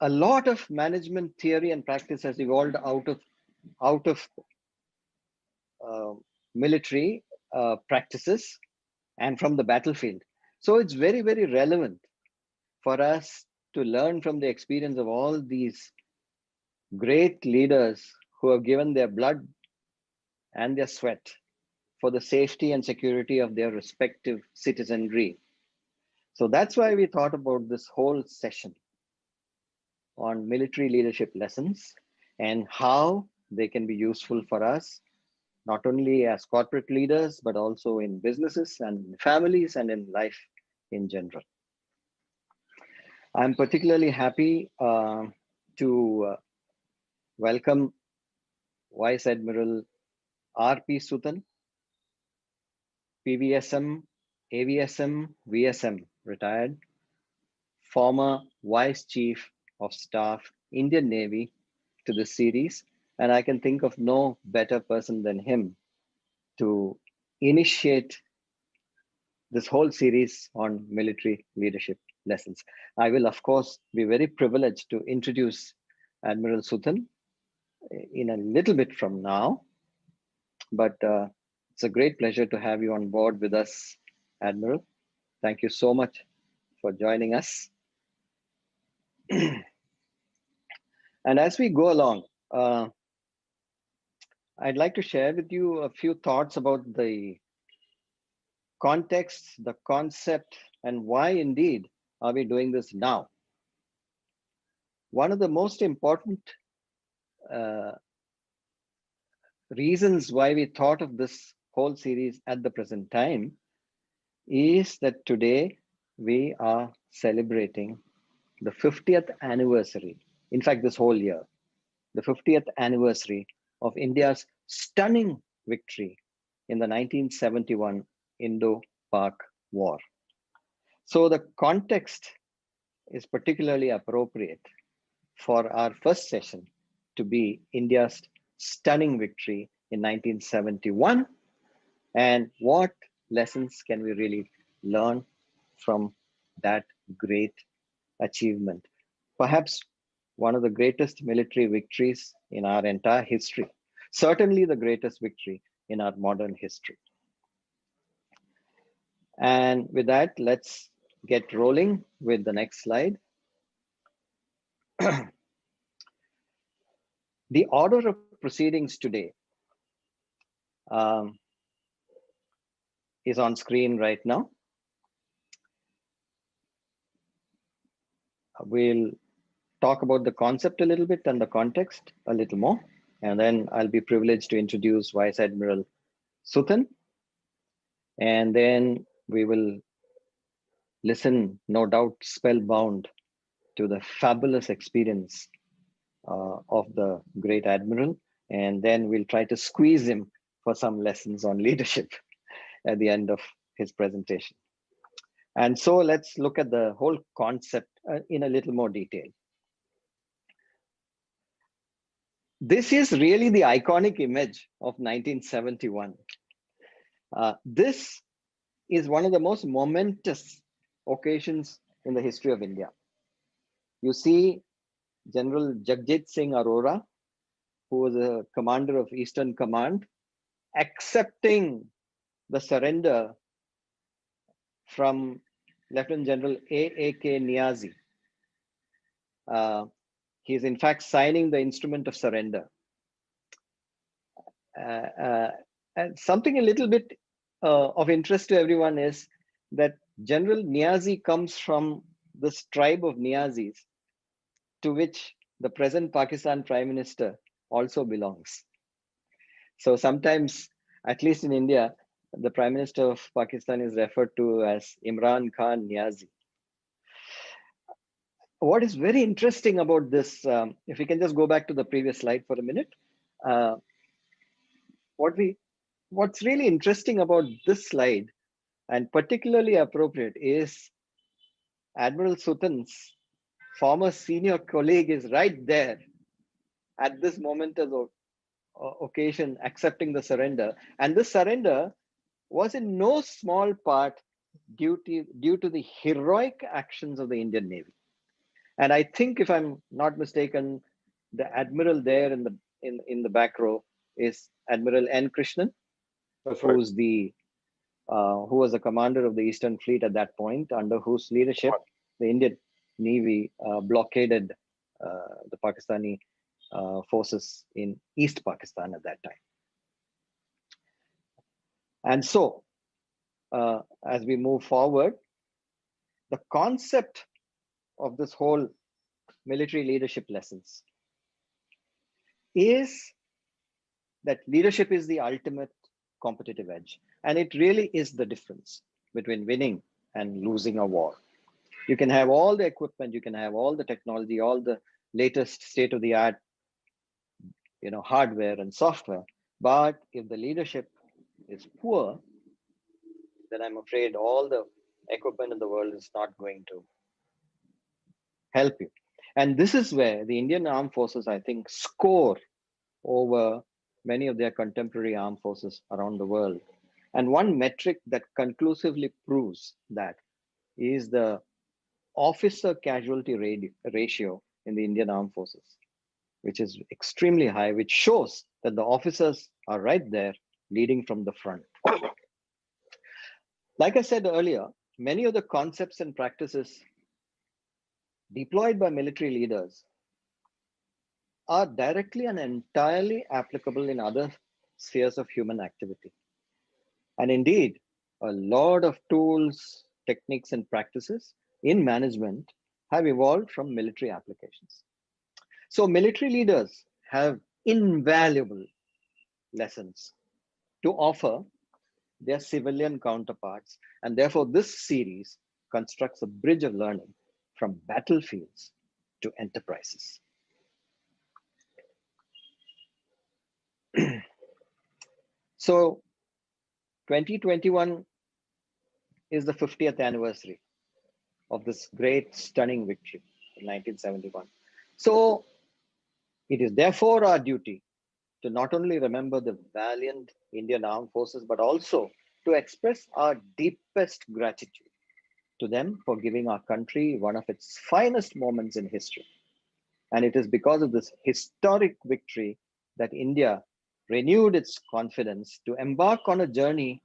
a lot of management theory and practice has evolved out of uh, military practices and from the battlefield. So it's very, very relevant for us to learn from the experience of all these great leaders who have given their blood and their sweat for the safety and security of their respective citizenry. So that's why we thought about this whole session on military leadership lessons and how they can be useful for us, not only as corporate leaders, but also in businesses and families and in life in general. I'm particularly happy to welcome Vice Admiral R.P. Suthan, PVSM, AVSM, VSM, retired, former Vice Chief of Staff, Indian Navy, to this series. And I can think of no better person than him to initiate this whole series on military leadership lessons. I will, of course, be very privileged to introduce Admiral Suthan in a little bit from now, but it's a great pleasure to have you on board with us, Admiral. Thank you so much for joining us. And as we go along, I'd like to share with you a few thoughts about the context, the concept, and why indeed are we doing this now. One of the most important uh, reasons why we thought of this whole series at the present time is that today we are celebrating the 50th anniversary, in fact, this whole year, the 50th anniversary of India's stunning victory in the 1971 Indo-Pak War. So the context is particularly appropriate for our first session to be India's stunning victory in 1971 and what lessons can we really learn from that great achievement. Perhaps one of the greatest military victories in our entire history, certainly the greatest victory in our modern history. And with that, let's get rolling with the next slide. The order of proceedings today um, is on screen right now. We'll talk about the concept a little bit and the context a little more, and then I'll be privileged to introduce Vice Admiral Suthan, and then we will listen, no doubt, spellbound to the fabulous experience of the great Admiral, and then we'll try to squeeze him for some lessons on leadership at the end of his presentation. And so let's look at the whole concept in a little more detail. This is really the iconic image of 1971. This is one of the most momentous occasions in the history of India. You see General Jagjit Singh Arora, who was a commander of Eastern Command, accepting the surrender from Lieutenant General A.A.K. Niazi. He is in fact signing the instrument of surrender. And something a little bit of interest to everyone is that General Niazi comes from this tribe of Niazis to which the present Pakistan Prime Minister also belongs. So sometimes, at least in India, the Prime Minister of Pakistan is referred to as Imran Khan Niazi. What is very interesting about this, if we can just go back to the previous slide for a minute, what's really interesting about this slide and particularly appropriate is Admiral Suthan's former senior colleague is right there at this momentous occasion accepting the surrender. And this surrender was in no small part due to the heroic actions of the Indian Navy. And I think, if I'm not mistaken, the admiral there in the back row is Admiral N. Krishnan, That's right. who's the who was the commander of the Eastern Fleet at that point, under whose leadership the Indian Navy blockaded the Pakistani forces in East Pakistan at that time. And so, as we move forward, the concept of this whole military leadership lessons is that leadership is the ultimate competitive edge. And it really is the difference between winning and losing a war. You can have all the equipment, you can have all the technology, all the latest state of the art, hardware and software. But if the leadership is poor, then I'm afraid all the equipment in the world is not going to help you. And this is where the Indian armed forces, I think, score over many of their contemporary armed forces around the world. And one metric that conclusively proves that is the officer casualty ratio in the Indian armed forces, which is extremely high, which shows that the officers are right there leading from the front. Like I said earlier, many of the concepts and practices deployed by military leaders are directly and entirely applicable in other spheres of human activity. And indeed, a lot of tools, techniques, and practices in management have evolved from military applications. So, military leaders have invaluable lessons to offer their civilian counterparts. And therefore, this series constructs a bridge of learning from battlefields to enterprises. So, 2021 is the 50th anniversary of this great, stunning victory in 1971. So, it is therefore our duty to not only remember the valiant Indian armed forces, but also to express our deepest gratitude to them for giving our country one of its finest moments in history. And it is because of this historic victory that India renewed its confidence to embark on a journey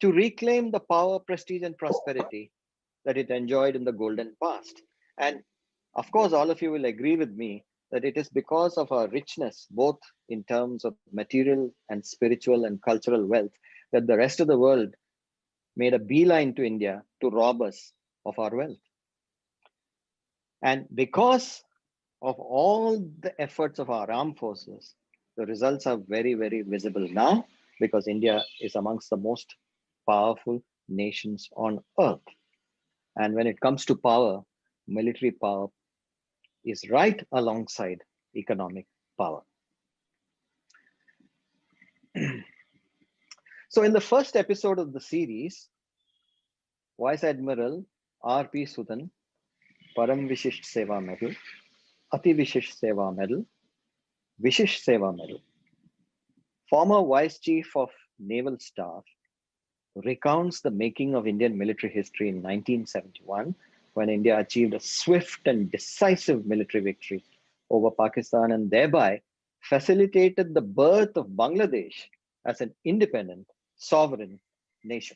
to reclaim the power, prestige, and prosperity that it enjoyed in the golden past. And of course, all of you will agree with me that it is because of our richness, both in terms of material and spiritual and cultural wealth, that the rest of the world made a beeline to India to rob us of our wealth. And because of all the efforts of our armed forces, the results are very, very visible now, because India is amongst the most powerful nations on earth. And when it comes to power, military power is right alongside economic power. So, in the first episode of the series, Vice Admiral R.P. Sudhan, Param Vishisht Seva Medal, Ati Vishisht Seva Medal, Vishisht Seva Medal, former Vice Chief of Naval Staff, recounts the making of Indian military history in 1971, when India achieved a swift and decisive military victory over Pakistan and thereby facilitated the birth of Bangladesh as an independent, sovereign nation.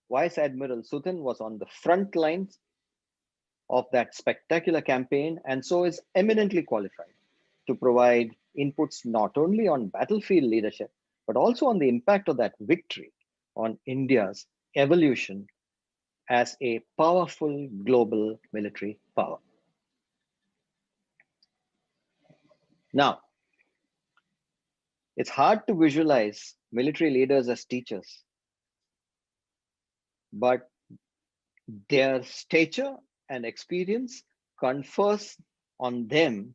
Vice Admiral Sudhan was on the front lines of that spectacular campaign and so is eminently qualified to provide inputs not only on battlefield leadership, but also on the impact of that victory on India's evolution as a powerful global military power. Now, it's hard to visualize military leaders as teachers, but their stature and experience confers on them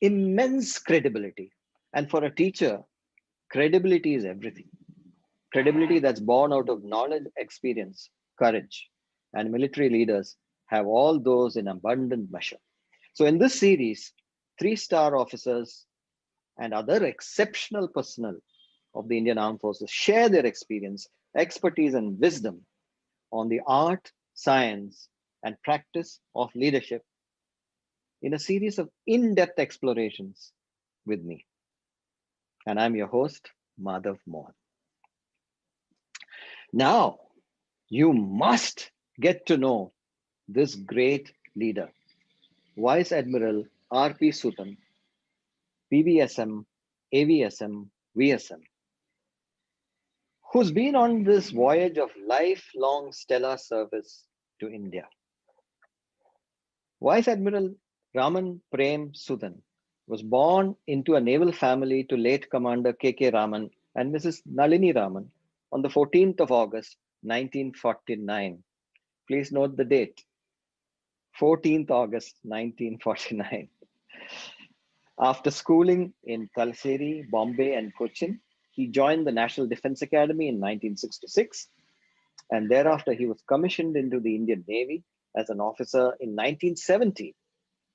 immense credibility. And for a teacher, credibility is everything. Credibility that's born out of knowledge, experience, courage. And military leaders have all those in abundant measure. So in this series, 3-star officers and other exceptional personnel of the Indian Armed Forces share their experience, expertise, and wisdom on the art, science, and practice of leadership in a series of in-depth explorations with me. And I'm your host, Madhav Mohan. Now, you must get to know this great leader, Vice Admiral R.P. Sutan, PVSM, AVSM, VSM, who's been on this voyage of lifelong stellar service to India. Vice Admiral Raman Prem Sudan was born into a naval family to late Commander K.K. Raman and Mrs. Nalini Raman on the 14th of August, 1949. Please note the date, 14th August, 1949. After schooling in Talseri, Bombay, and Cochin, he joined the National Defense Academy in 1966, and thereafter he was commissioned into the Indian Navy as an officer in 1970,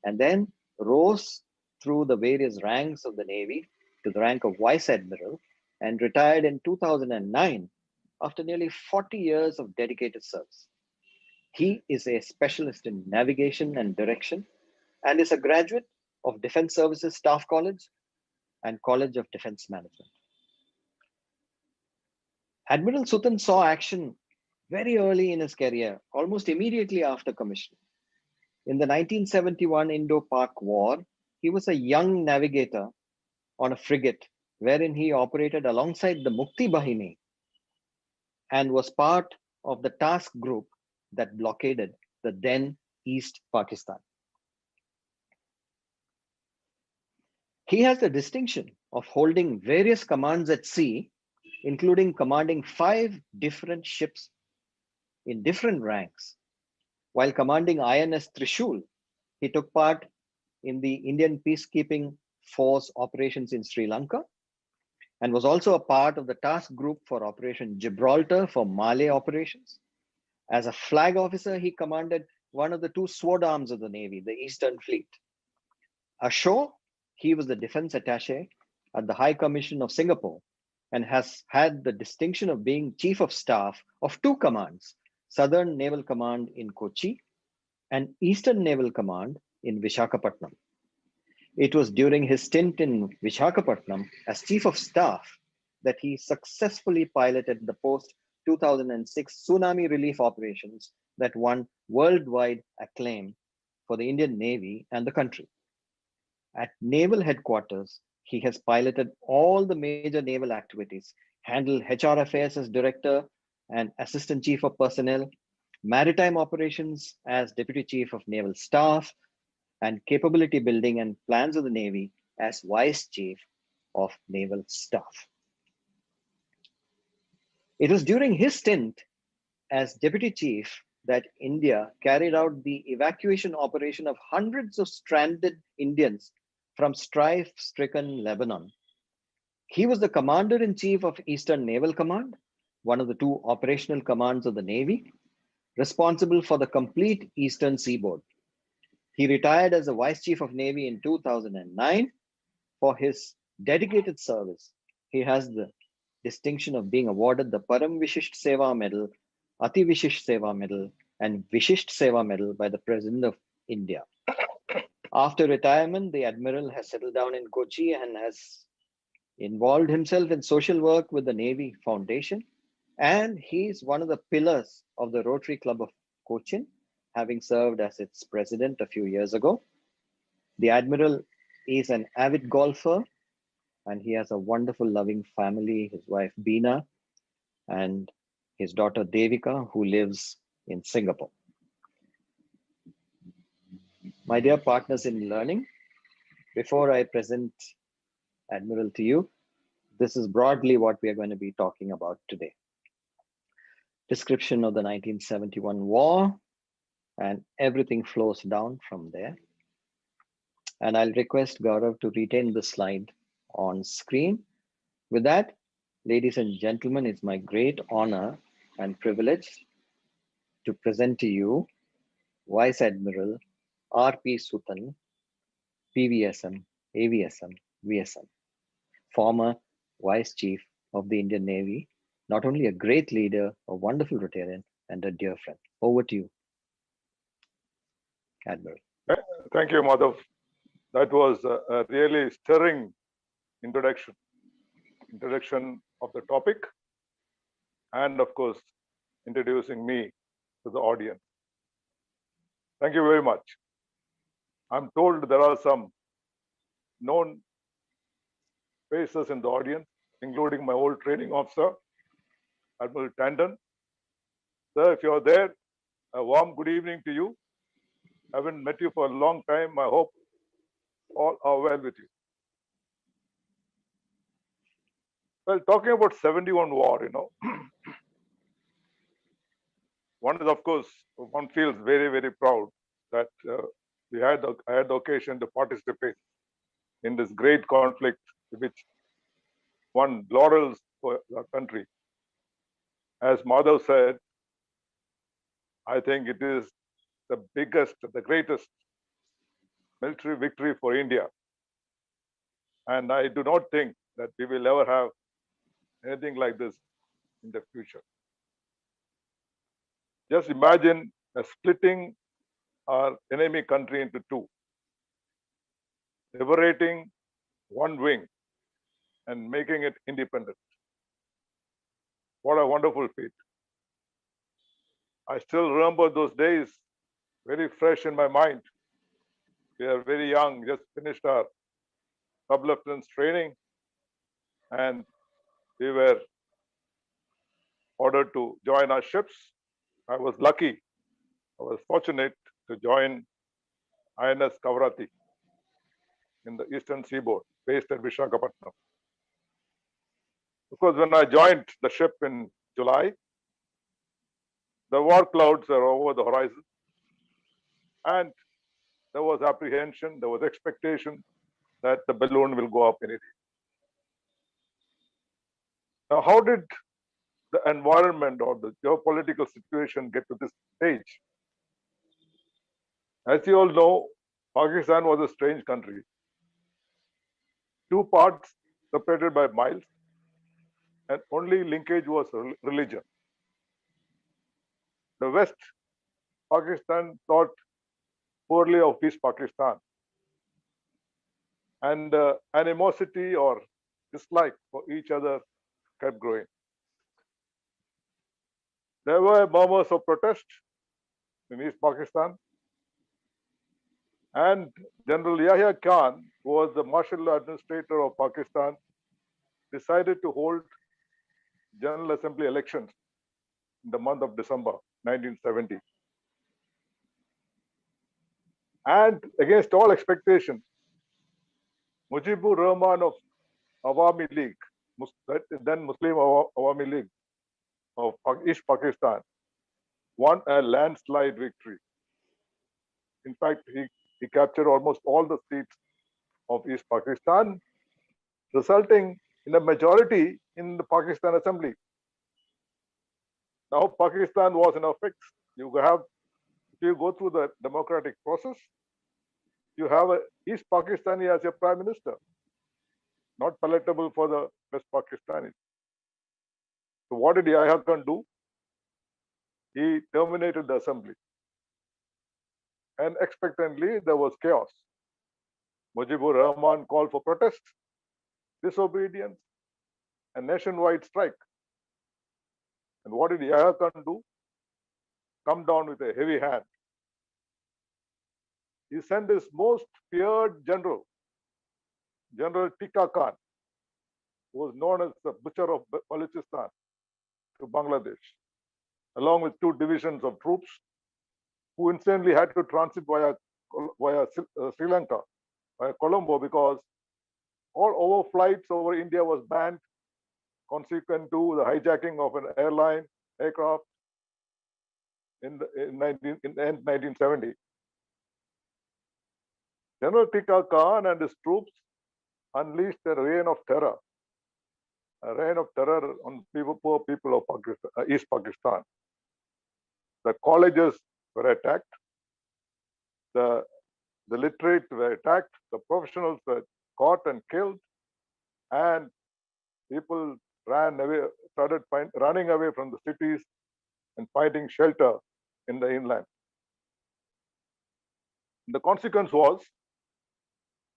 and then rose through the various ranks of the Navy to the rank of Vice Admiral and retired in 2009 after nearly 40 years of dedicated service. He is a specialist in navigation and direction and is a graduate of Defense Services Staff College and College of Defense Management. Admiral Sutan saw action very early in his career, almost immediately after commissioning. In the 1971 Indo-Pak War, he was a young navigator on a frigate wherein he operated alongside the Mukti Bahini and was part of the task group that blockaded the then East Pakistan. He has the distinction of holding various commands at sea, including commanding 5 different ships in different ranks. While commanding INS Trishul, he took part in the Indian peacekeeping force operations in Sri Lanka and was also a part of the task group for Operation Gibraltar for Malay operations. As a flag officer, he commanded one of the 2 sword arms of the Navy, the Eastern Fleet. Ashore, he was the defense attaché at the High Commission of Singapore and has had the distinction of being chief of staff of 2 commands, Southern Naval Command in Kochi and Eastern Naval Command in Vishakhapatnam. It was during his stint in Vishakhapatnam as chief of staff that he successfully piloted the post-2006 tsunami relief operations that won worldwide acclaim for the Indian Navy and the country. At Naval Headquarters, he has piloted all the major naval activities, handled HR affairs as director and assistant chief of personnel, maritime operations as deputy chief of naval staff, and capability building and plans of the Navy as vice chief of naval staff. It was during his stint as deputy chief that India carried out the evacuation operation of hundreds of stranded Indians from strife-stricken Lebanon. He was the commander-in-chief of Eastern Naval Command, one of the 2 operational commands of the Navy, responsible for the complete eastern seaboard. He retired as a Vice Chief of Navy in 2009. For his dedicated service, he has the distinction of being awarded the Param Vishisht Seva Medal, Ati Vishisht Seva Medal, and Vishisht Seva Medal by the President of India. After retirement, the Admiral has settled down in Kochi and has involved himself in social work with the Navy Foundation. And he's one of the pillars of the Rotary Club of Cochin, having served as its president a few years ago. The Admiral is an avid golfer and he has a wonderful, loving family, his wife Beena and his daughter Devika, who lives in Singapore. My dear partners in learning, before I present Admiral to you, this is broadly what we are going to be talking about today. Description of the 1971 war, and everything flows down from there. And I'll request Gaurav to retain the slide on screen. With that, ladies and gentlemen, it's my great honor and privilege to present to you Vice Admiral R.P. Sutan, PVSM, AVSM, VSM, former Vice Chief of the Indian Navy, not only a great leader, a wonderful Rotarian, and a dear friend. Over to you, Admiral. Thank you, Madhav. That was a really stirring introduction of the topic, and of course, introducing me to the audience. Thank you very much. I'm told there are some known faces in the audience, including my old training officer, Admiral Tandon. Sir, if you're there, a warm good evening to you. I haven't met you for a long time. I hope all are well with you. Well, talking about 71 war, one is, of course, one feels very, very proud that I had the occasion to participate in this great conflict, which won laurels for our country. As Madhav said, I think it is the biggest, the greatest military victory for India. And I do not think that we will ever have anything like this in the future. Just imagine splitting our enemy country into two, liberating one wing and making it independent. What a wonderful feat. I still remember those days very fresh in my mind. We are very young, just finished our sub-lieutenant's training, and we were ordered to join our ships. I was lucky, I was fortunate to join INS Kavarati in the eastern seaboard, based at Visakhapatnam. Because when I joined the ship in July, the war clouds are over the horizon, and there was apprehension, there was expectation that the balloon will go up any day. Now, how did the environment or the geopolitical situation get to this stage? As you all know, Pakistan was a strange country. Two parts separated by miles, and only linkage was religion. The West Pakistan thought poorly of East Pakistan, and animosity or dislike for each other kept growing. There were murmurs of protest in East Pakistan, and General Yahya Khan, who was the martial law administrator of Pakistan, decided to hold General Assembly elections in the month of December 1970. And against all expectation, Mujibur Rahman of Awami League, then Muslim Awami League of East Pakistan, won a landslide victory. In fact, he captured almost all the seats of East Pakistan, resulting in a majority in the Pakistan Assembly. Now, Pakistan was in a fix. If you go through the democratic process, you have East Pakistani as your prime minister, not palatable for the West Pakistanis. So what did Yahya Khan do? He terminated the assembly. And expectantly, there was chaos. Mujibur Rahman called for protest, disobedience, and nationwide strike. And what did Yahya Khan do? Come down with a heavy hand. He sent his most feared general, General Tika Khan, who was known as the Butcher of Balochistan, to Bangladesh, along with 2 divisions of troops, who instantly had to transit via Sri Lanka, via Colombo, because all overflights over India was banned, consequent to the hijacking of an aircraft in end 1970. General Tika Khan and his troops unleashed a reign of terror on poor people of Pakistan, East Pakistan. The colleges were attacked, the literate were attacked, the professionals were caught and killed, and people started running away from the cities and finding shelter in the inland. The consequence was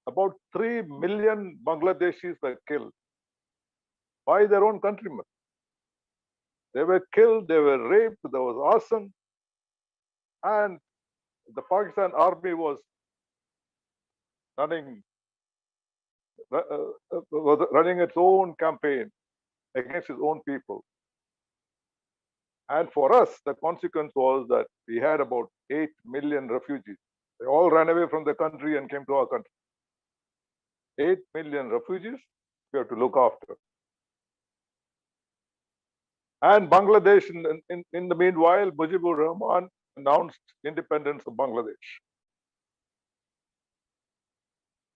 about 3 million Bangladeshis were killed by their own countrymen. They were killed, they were raped, there was arson, and the Pakistan army was running its own campaign against its own people. And for us, the consequence was that we had about 8 million refugees. They all ran away from the country and came to our country. 8 million refugees we have to look after. And Bangladesh, in the meanwhile, Mujibur Rahman announced independence of Bangladesh.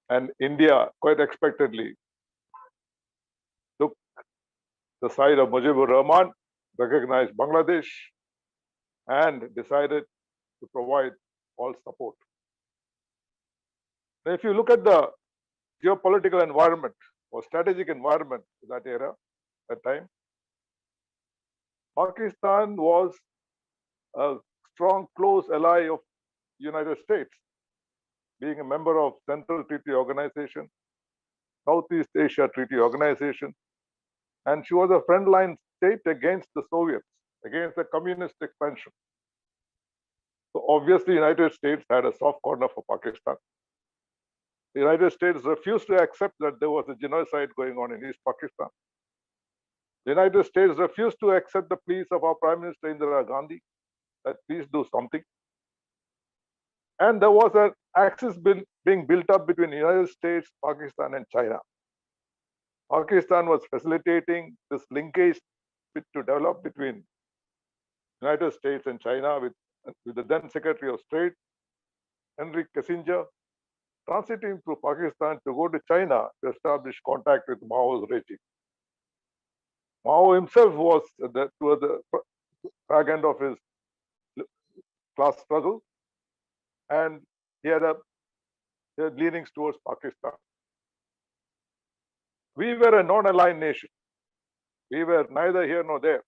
And India, quite expectedly, took the side of Mujibur Rahman, recognized Bangladesh, and decided to provide all support. Now, if you look at the geopolitical environment or strategic environment in that era, that time, Pakistan was a strong, close ally of United States, being a member of Central Treaty Organization, Southeast Asia Treaty Organization, and she was a frontline state against the Soviets, against the communist expansion. So obviously, the United States had a soft corner for Pakistan. The United States refused to accept that there was a genocide going on in East Pakistan. The United States refused to accept the pleas of our Prime Minister Indira Gandhi that please do something. And there was an axis being built up between the United States, Pakistan, and China. Pakistan was facilitating this linkage to develop between United States and China with the then Secretary of State, Henry Kissinger, transiting through Pakistan to go to China to establish contact with Mao's regime. Mao himself was toward the fag end of his class struggle, and he had leanings towards Pakistan. We were a non-aligned nation. We were neither here nor there.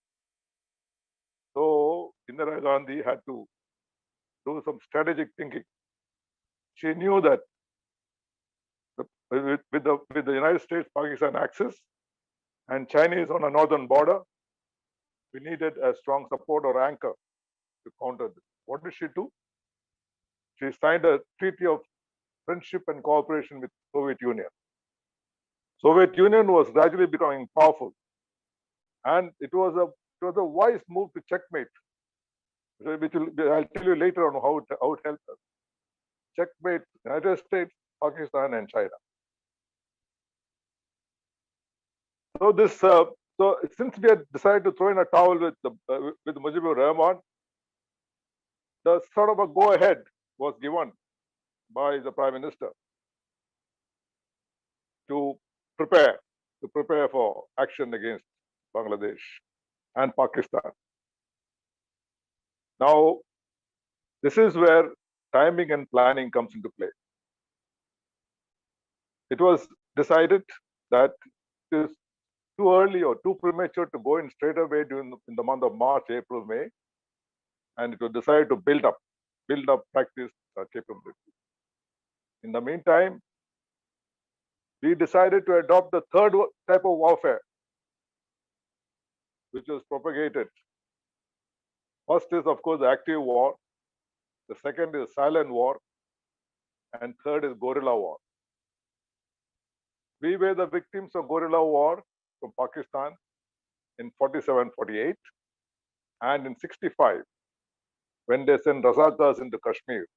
So Indira Gandhi had to do some strategic thinking. She knew that with the United States-Pakistan axis and Chinese on a northern border, we needed a strong support or anchor to counter this. What did she do? She signed a treaty of friendship and cooperation with Soviet Union. Soviet Union was gradually becoming powerful, and it was a wise move to checkmate, which I'll tell you later on how it helped us. Checkmate United States, Pakistan, and China. So since we had decided to throw in a towel with Mujibur Rahman, the sort of a go-ahead was given by the Prime Minister to prepare for action against Bangladesh and Pakistan. Now, this is where timing and planning comes into play. It was decided that it is too early or too premature to go in straight away in the month of March, April, May, and it was decided to build up practice capability. In the meantime, we decided to adopt the third type of warfare, which was propagated. First is, of course, the active war. The second is silent war. And third is guerrilla war. We were the victims of guerrilla war from Pakistan in 47-48 and in 65, when they sent Razakars into Kashmir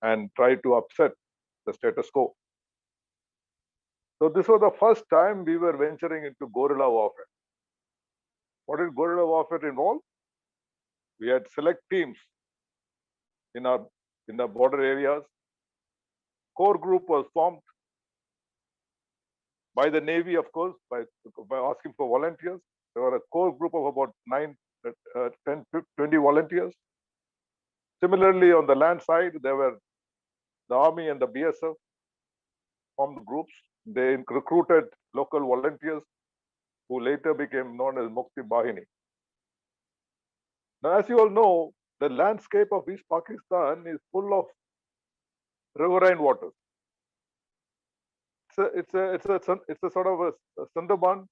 and tried to upset the status quo. So this was the first time we were venturing into guerrilla warfare. What did guerrilla warfare involve? We had select teams in the border areas. Core group was formed by the Navy, of course, by asking for volunteers. There were a core group of about 10, 20 volunteers. Similarly, on the land side, there were the Army and the BSF formed groups. They recruited local volunteers who later became known as Mukti Bahini. Now, as you all know, the landscape of East Pakistan is full of riverine waters. It's a sort of a Sundarban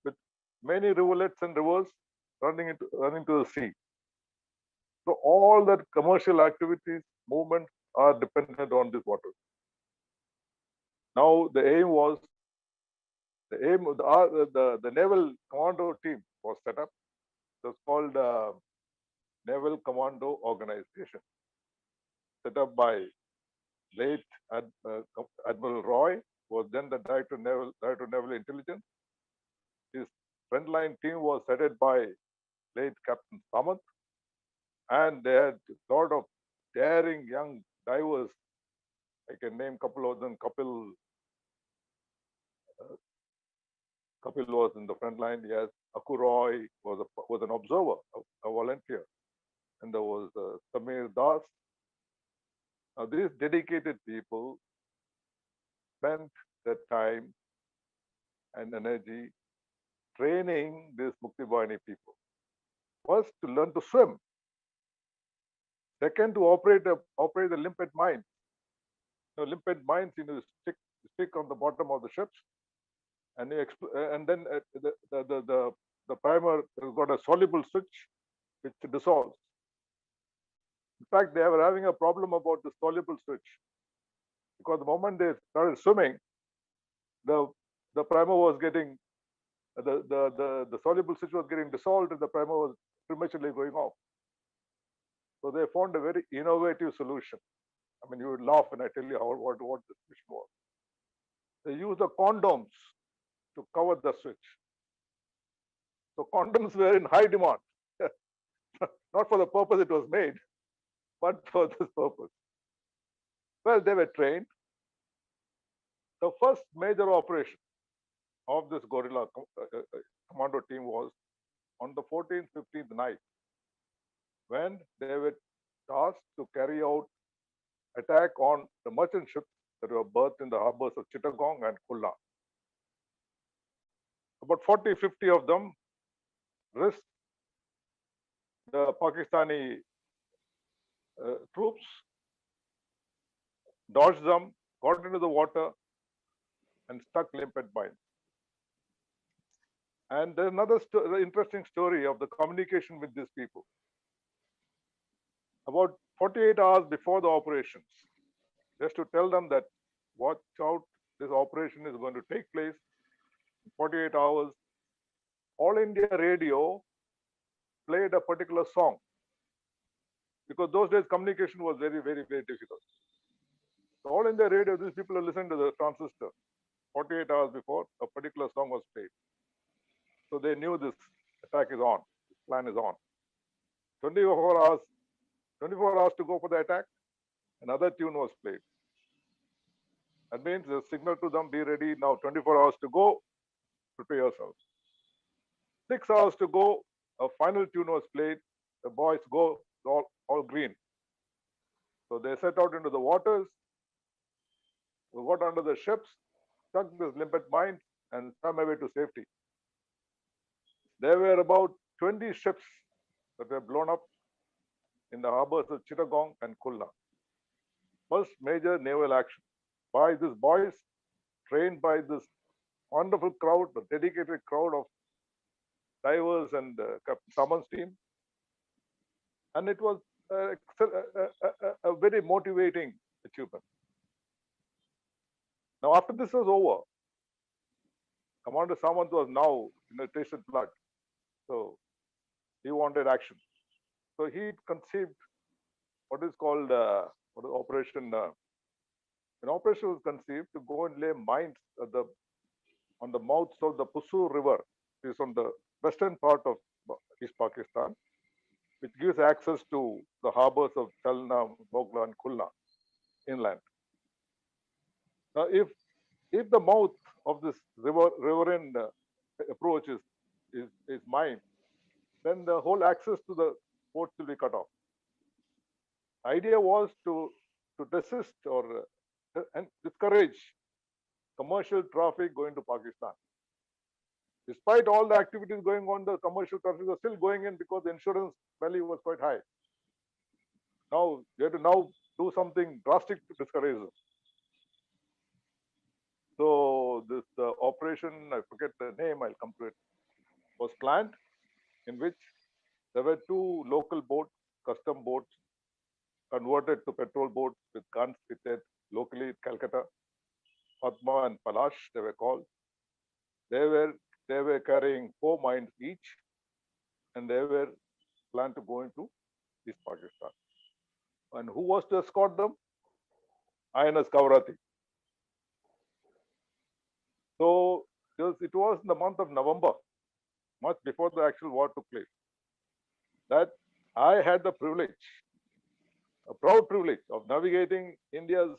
with many rivulets and rivers running to the sea. So all that commercial activities, movement are dependent on this water. Now the aim was the naval commando team was set up. It was called Naval Commando Organization, set up by late Admiral Roy, who was then the Director of Naval Intelligence. His frontline team was headed by late Captain Samant, and they had a lot of daring young divers. I can name a couple of them. Kapil was in the front line. Yes, Aku Roy was an observer, a volunteer, and there was Samir Das. Now these dedicated people spent their time and energy training these Mukti Bahini people. First, to learn to swim. Second, to operate the limpet mines. Limpet mines, stick on the bottom of the ships, and then the primer has got a soluble switch which dissolves. In fact, they were having a problem about the soluble switch, because the moment they started swimming, the primer was getting the soluble switch was getting dissolved, and the primer was prematurely going off. So they found a very innovative solution. I mean, you would laugh when I tell you what this mission was. They used the condoms to cover the switch. So condoms were in high demand, not for the purpose it was made, but for this purpose. Well, they were trained. The first major operation of this guerrilla commando team was on the 14th, 15th night, when they were tasked to carry out attack on the merchant ships that were berthed in the harbors of Chittagong and Khulna. About 40, 50 of them risked the Pakistani troops, dodged them, got into the water, and stuck limpet mines. And there's another interesting story of the communication with these people. About 48 hours before the operations, just to tell them that watch out, this operation is going to take place. 48 hours, All India Radio played a particular song, because those days communication was very, very, very difficult. So All India Radio, these people are listening to the transistor. 48 hours before, a particular song was played. So they knew this attack is on, this plan is on. 24 hours to go for the attack, another tune was played. That means the signal to them, be ready now, 24 hours to go, prepare yourselves. 6 hours to go, a final tune was played, the boys go, all green. So they set out into the waters, they got under the ships, stuck this limpet mines, and swam away to safety. There were about 20 ships that were blown up in the harbors of Chittagong and Khulna. First major naval action by these boys, trained by this wonderful crowd, the dedicated crowd of divers and Captain Saman's team. And it was a very motivating achievement. Now, after this was over, Commander Samant was now in a tasted blood. So he wanted action. So he conceived what is called operation. An operation was conceived to go and lay mines on the mouths of the Pusur River, which is on the western part of East Pakistan, which gives access to the harbors of Chalna, Bogla, and Khulna inland. Now, if the mouth of this riverine approach is mined, then the whole access to the ports will be cut off. The idea was to desist or and discourage commercial traffic going to Pakistan. Despite all the activities going on, the commercial traffic was still going in because the insurance value was quite high. Now, you have to do something drastic to discourage them. So this operation, I forget the name, I'll come to it, was planned, in which there were two local boats, custom boats, converted to petrol boats with guns fitted locally in Calcutta. Padma and Palash, they were called. They were carrying 4 mines each, and they were planned to go into East Pakistan. And who was to escort them? INS Kavarati. So it was in the month of November, much before the actual war took place, that I had the privilege, a proud privilege, of navigating India's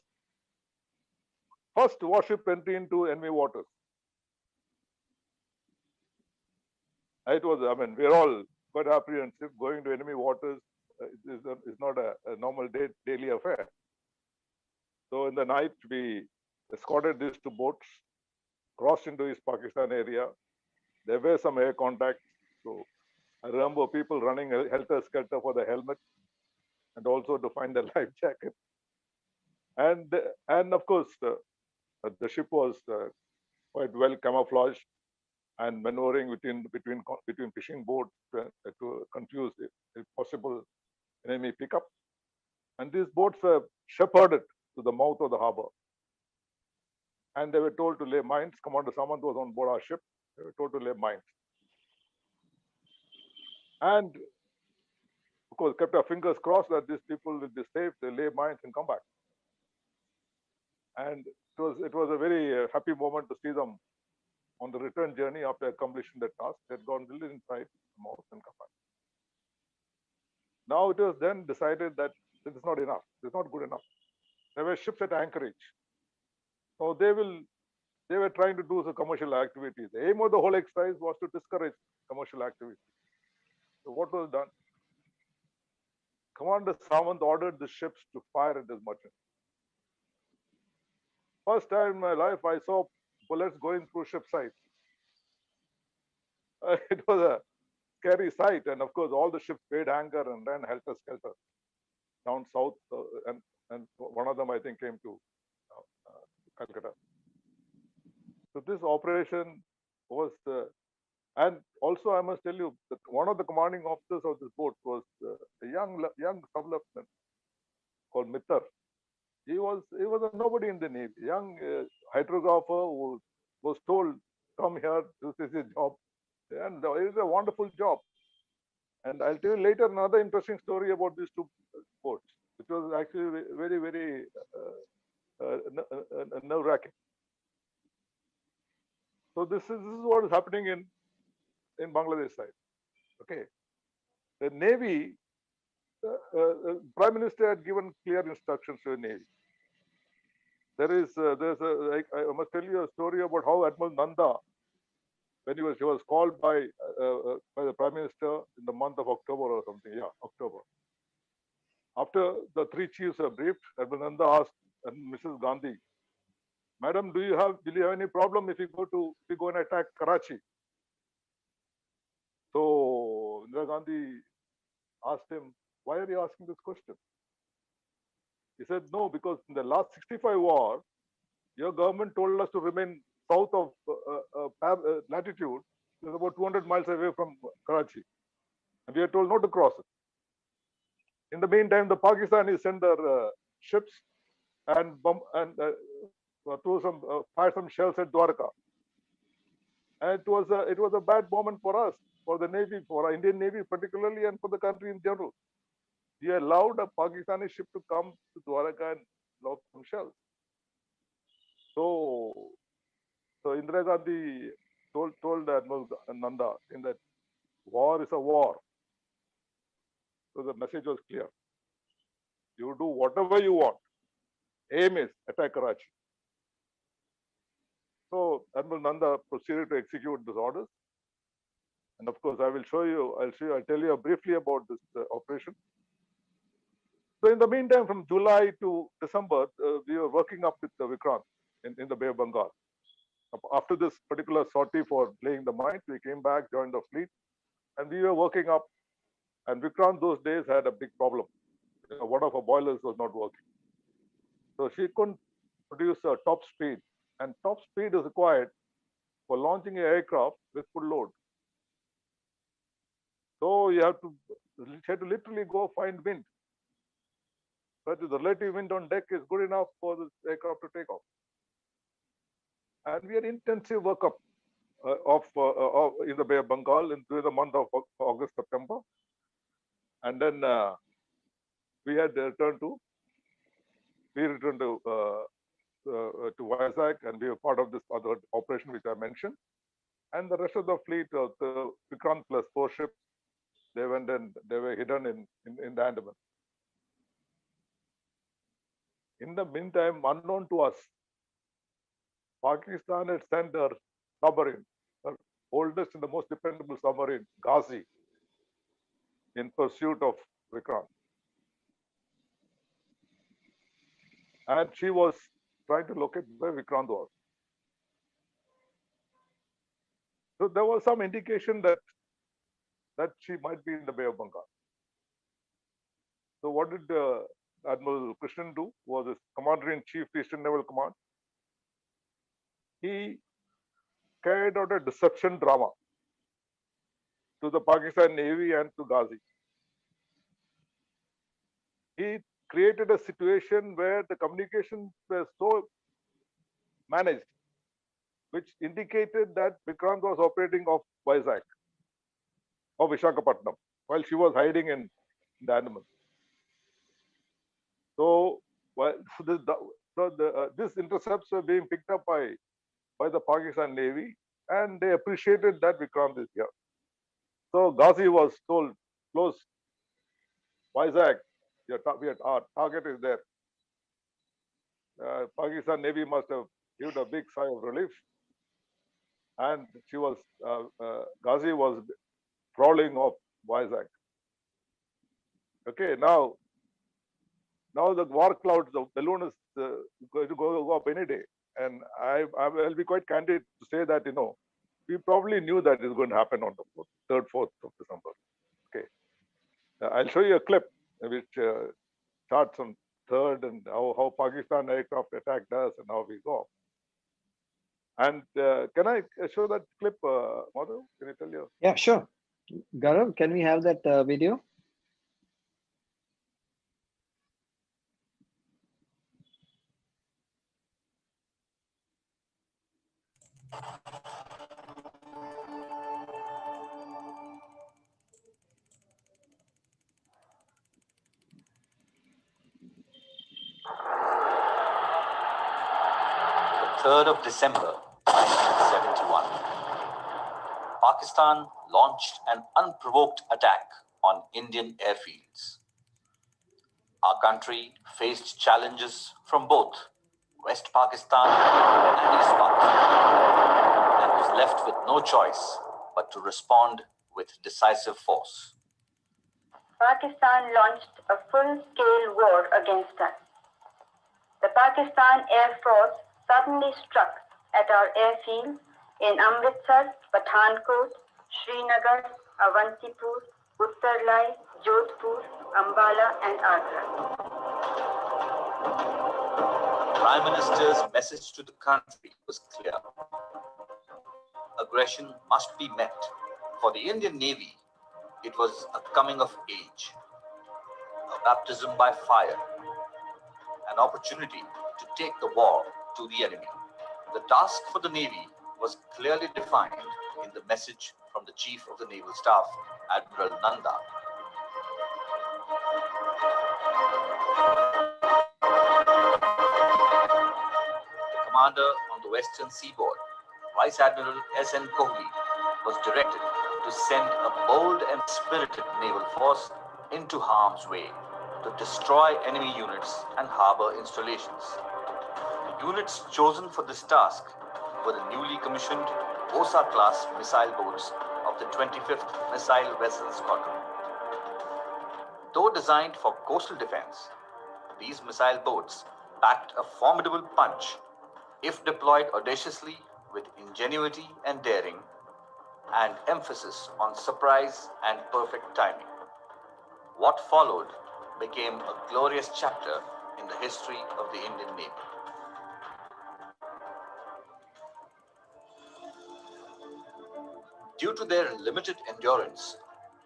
first warship entry into enemy waters. It was, I mean, we're all quite apprehensive. Going to enemy waters is not a normal daily affair. So in the night, we escorted these two boats, crossed into East Pakistan area. There were some air contacts. So I remember people running helter-skelter for the helmet and also to find the life jacket. And of course, the ship was quite well camouflaged and maneuvering between fishing boats to confuse, if possible, enemy pickup. And these boats were shepherded to the mouth of the harbor. And they were told to lay mines. Commander Samant was on board our ship. They were told to lay mines. And of course, kept our fingers crossed that these people will be safe. They lay mines and come back. And it was a very happy moment to see them on the return journey after accomplishing the task. They had gone a little inside the mouth and come back. Now it was then decided that this is not enough. It's not good enough. There were ships at anchorage. So they were trying to do some commercial activities. The aim of the whole exercise was to discourage commercial activities. So what was done? Commander Samant ordered the ships to fire at his merchant. First time in my life, I saw bullets going through ship sides. It was a scary sight. And of course, all the ships weighed anchor and ran helter-skelter down south. And one of them, I think, came to Calcutta. So this operation was, and also I must tell you that one of the commanding officers of this boat was a young sub-lieutenant called Mittar. He was a nobody in the Navy, young hydrographer who was told, come here, this is his job. And it is a wonderful job. And I'll tell you later another interesting story about these two boats, which was actually very, very nerve-wracking. So this is what is happening in Bangladesh side. Okay, the Navy, Prime Minister had given clear instructions to the Navy. I must tell you a story about how Admiral Nanda, when he was called by the Prime Minister in the month of October or something. Yeah, October. After the three chiefs were briefed, Admiral Nanda asked Mrs. Gandhi, Madam, will you have any problem if we go and attack Karachi? So Indira Gandhi asked him, why are you asking this question? He said, no, because in the last 65 war, your government told us to remain south of latitude, is about 200 miles away from Karachi. And we are told not to cross it. In the meantime, the Pakistanis sent their ships and fired some shells at Dwarka. And it was a bad moment for us, for the Navy, for our Indian Navy particularly, and for the country in general. We allowed a Pakistani ship to come to Dwarka and lob some shells. So Indira Gandhi told Admiral Nanda in that war is a war. So the message was clear. You do whatever you want. Aim is attack Karachi. So Admiral Nanda proceeded to execute these orders. And of course, I'll tell you briefly about this operation. So in the meantime, from July to December, we were working up with the Vikrant in the Bay of Bengal. After this particular sortie for laying the mines, we came back, joined the fleet, and we were working up. And Vikrant those days had a big problem. One of our boilers was not working. So she couldn't produce a top speed, and top speed is required for launching an aircraft with full load. So you have to literally go find wind. But the relative wind on deck is good enough for the aircraft to take off. And we had intensive workup in the Bay of Bengal during the month of August, September. And then we had returned to Vizag, and we were part of this other operation which I mentioned. And the rest of the fleet of the Vikrant plus 4 ships, they went and they were hidden in the Andaman. In the meantime, unknown to us, Pakistan had sent their submarine, the oldest and the most dependable submarine, Ghazi, in pursuit of Vikrant. And she was trying to locate where Vikrant was. So there was some indication that she might be in the Bay of Bengal. So what did Admiral Krishnan do? Was his Commander-in-Chief, Eastern Naval Command. He carried out a deception drama to the Pakistan Navy and to Ghazi. He created a situation where the communications were so managed, which indicated that Vikrant was operating off Vizag or Visakhapatnam while she was hiding in the Andaman. So, these intercepts were being picked up by the Pakistan Navy, and they appreciated that Vikrant is here. So Ghazi was told, close Vizag, our target is there. Pakistan Navy must have given a big sigh of relief, and Ghazi was crawling off Vizag. Okay, now the war clouds, the balloon is going to go up any day. And I will be quite candid to say that, we probably knew that it was going to happen on the 3rd, 4th of December. Okay. I'll show you a clip which starts on 3rd and how Pakistan aircraft attacked us and how we go. And can I show that clip, Madhav? Can you tell you? Yeah, sure. Gaurav, can we have that video? The 3rd of December, 1971. Pakistan launched an unprovoked attack on Indian airfields. Our country faced challenges from both West Pakistan and East Pakistan and was left with no choice but to respond with decisive force. Pakistan launched a full-scale war against us. The Pakistan Air Force suddenly struck at our airfields in Amritsar, Pathankot, Srinagar, Avantipur, Uttarlai, Jodhpur, Ambala and Agra. Prime Minister's message to the country was clear. Aggression must be met. For the Indian Navy, it was a coming of age, a baptism by fire, an opportunity to take the war to the enemy. The task for the Navy was clearly defined in the message from the Chief of the Naval Staff, Admiral Nanda. The commander on the Western Seaboard, Vice Admiral S.N. Kohli, was directed to send a bold and spirited naval force into harm's way to destroy enemy units and harbor installations. The units chosen for this task were the newly commissioned Osa-class missile boats of the 25th Missile Vessel Squadron. Though designed for coastal defense, these missile boats packed a formidable punch if deployed audaciously with ingenuity and daring, and emphasis on surprise and perfect timing. What followed became a glorious chapter in the history of the Indian Navy. Due to their limited endurance,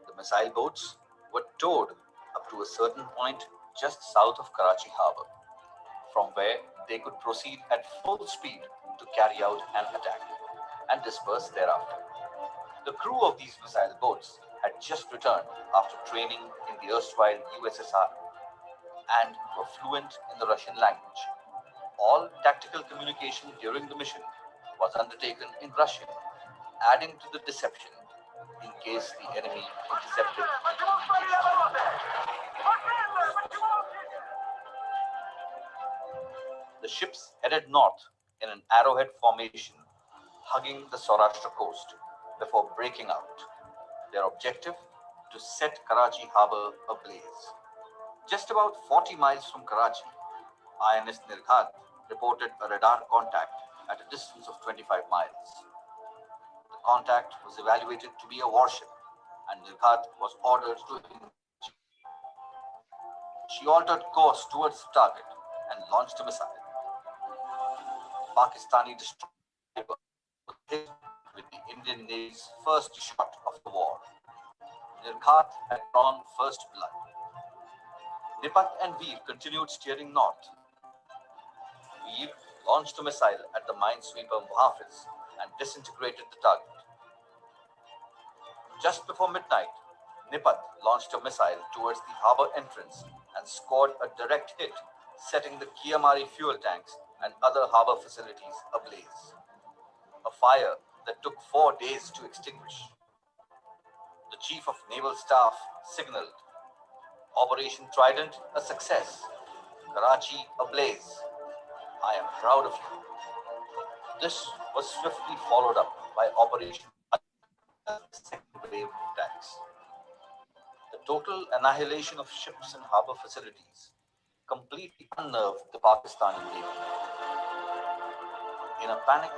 the missile boats were towed up to a certain point just south of Karachi Harbour, from where they could proceed at full speed to carry out an attack and disperse thereafter. The crew of these missile boats had just returned after training in the erstwhile USSR and were fluent in the Russian language. All tactical communication during the mission was undertaken in Russian, adding to the deception in case the enemy intercepted communication. The ships headed north in an arrowhead formation, hugging the Saurashtra coast before breaking out. Their objective: to set Karachi harbour ablaze. Just about 40 miles from Karachi, INS Nirghat reported a radar contact at a distance of 25 miles. The contact was evaluated to be a warship, and Nirghat was ordered to engage. She altered course towards the target and launched a missile. Pakistani destroyer was hit with the Indian Navy's first shot of the war. Nirghat had drawn first blood. Nipat and Veer continued steering north. Veer launched a missile at the minesweeper Muhafiz and disintegrated the target. Just before midnight, Nipat launched a missile towards the harbour entrance and scored a direct hit, setting the Kiamari fuel tanks and other harbour facilities ablaze. A fire that took 4 days to extinguish. The Chief of Naval Staff signaled, "Operation Trident a success. Karachi ablaze. I am proud of you." This was swiftly followed up by Operation second wave attacks. The total annihilation of ships and harbour facilities completely unnerved the Pakistani Navy. In a panic,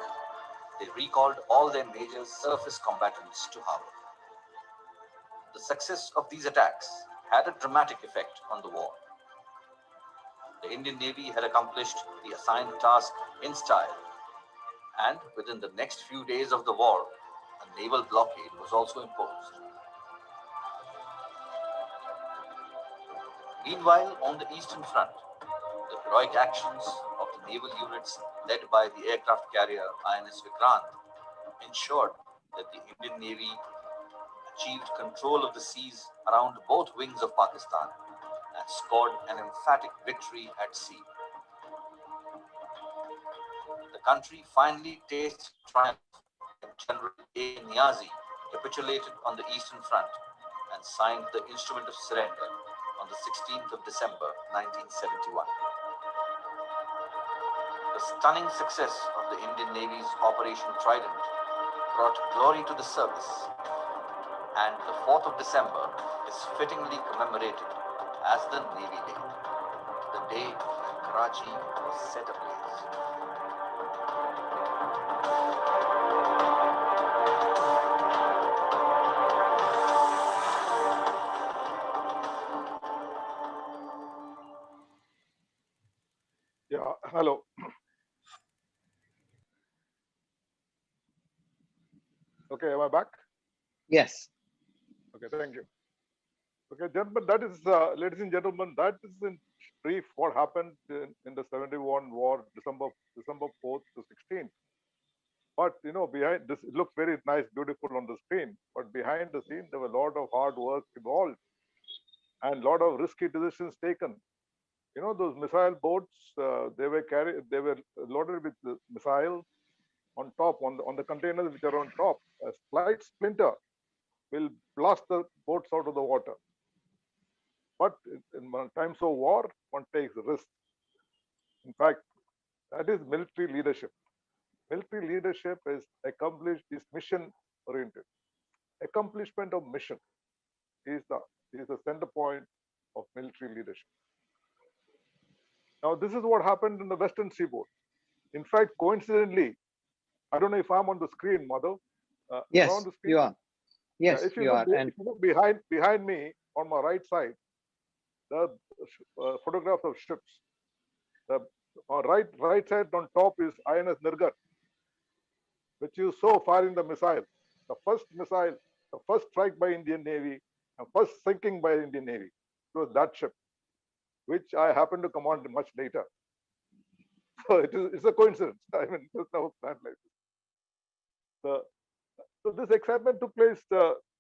they recalled all their major surface combatants to harbour. The success of these attacks had a dramatic effect on the war. The Indian Navy had accomplished the assigned task in style, and within the next few days of the war, a naval blockade was also imposed. Meanwhile, on the Eastern Front, the heroic actions of the naval units led by the aircraft carrier INS Vikrant ensured that the Indian Navy achieved control of the seas around both wings of Pakistan and scored an emphatic victory at sea. The country finally tasted triumph when General A. Niazi capitulated on the Eastern Front and signed the Instrument of Surrender on the 16th of December 1971. The stunning success of the Indian Navy's Operation Trident brought glory to the service, and the 4th of December is fittingly commemorated as the Navy Day, the day when Karachi was set ablaze. Yeah, hello. Okay, am I back? Yes. Okay, thank you. Okay, gentlemen, that is, ladies and gentlemen, that is in brief what happened in the 71 war, December 4th to 16th. But you know, behind this, it looks very nice, beautiful on the screen. But behind the scene, there were a lot of hard work involved and a lot of risky decisions taken. You know, those missile boats, they were loaded with missiles on top, on the containers which are on top. A slight splinter will blast the boats out of the water. But in times of war, one takes risk. In fact, that is military leadership. Military leadership is mission oriented. Accomplishment of mission is the center point of military leadership. Now, this is what happened in the Western Seaboard. In fact, coincidentally, I don't know if I'm on the screen, Madhav. Yes, on the screen? you are. Yes, if you are. And if you look behind me on my right side, there are photographs of ships. The right side on top is INS Nirgat, which you saw firing the missile. The first missile, the first strike by Indian Navy, and first sinking by Indian Navy. It was that ship, which I happened to command much later. So it's a coincidence. I mean, there's no plan like this. So this excitement took place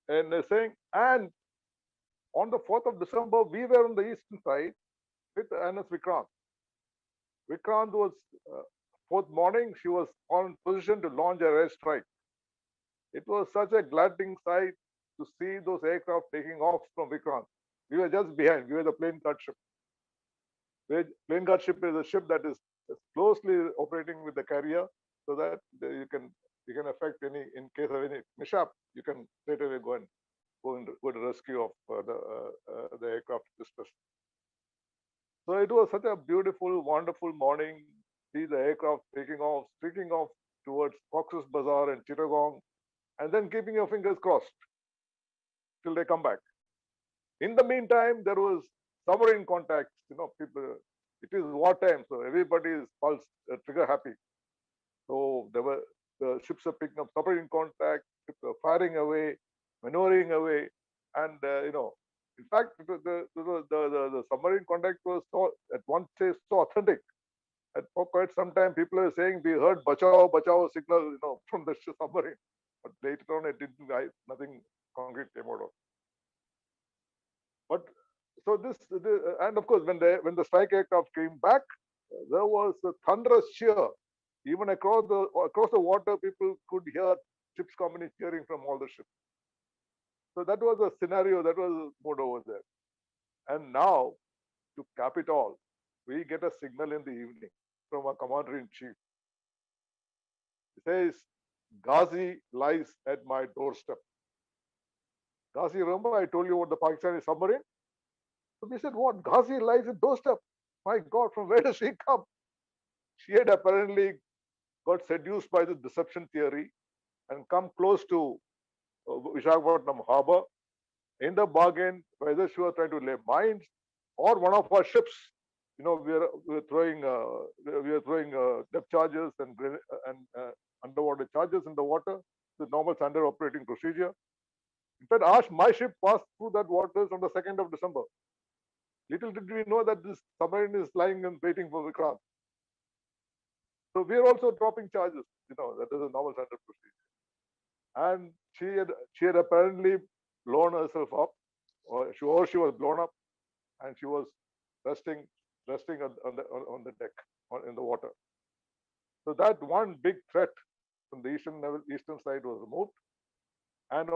in saying, and on the 4th of December, we were on the eastern side with INS Vikrant. Vikrant was, fourth morning, she was on position to launch a air strike. It was such a gladdening sight to see those aircraft taking off from Vikrant. We were just behind. We were the plane guard ship. Plane guard ship is a ship that is closely operating with the carrier, so that you can affect any, in case of any mishap, you can straight away go to rescue of the aircraft distress. So it was such a beautiful, wonderful morning. See the aircraft taking off, streaking off towards Cox's Bazar and Chittagong, and then keeping your fingers crossed till they come back. In the meantime, there was submarine contacts. You know, people. It is wartime, so everybody is pulse trigger happy. So the ships are picking up submarine contact, ships are firing away, maneuvering away, and in fact, the submarine contact was so, at one stage, so authentic. And for quite some time, people are saying we heard "bachao, bachao" signal, from the submarine. But later on, it didn't. Nothing concrete came out of. But so and of course, when the strike aircraft came back, there was a thunderous cheer. Even across the water, people could hear ships company cheering from all the ships. So that was a scenario, that was mood over there. And now, to cap it all, we get a signal in the evening from our commander-in-chief. He says, Ghazi lies at my doorstep. Ghazi, remember I told you about the Pakistani submarine? So we said, what? Ghazi lies at doorstep? My God, from where does she come? She had apparently got seduced by the deception theory and come close to Visakhapatnam harbor. In the bargain, whether she was trying to lay mines or one of our ships, we were throwing depth charges and underwater charges in the water, the normal standard operating procedure. In fact, my ship passed through that waters on the 2nd of December. Little did we know that this submarine is lying and waiting for Vikrant. So we are also dropping charges. That is a normal standard procedure. And she had apparently blown herself up, or she was blown up, and she was resting on the deck or in the water. So that one big threat from the eastern side was removed, and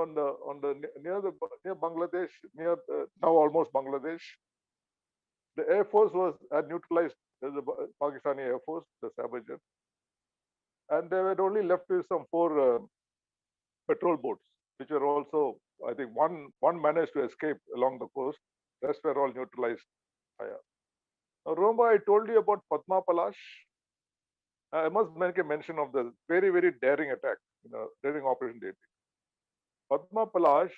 near Bangladesh, now almost Bangladesh, the Air Force had neutralized the Pakistani Air Force, the Sabah jet, and they had only left with some 4 patrol boats, which were also, I think, one managed to escape along the coast. Rest were all neutralized fire. Now, remember, I told you about Padma Palash. I must make a mention of the very, very daring attack, daring Operation Dating. Padma Palash,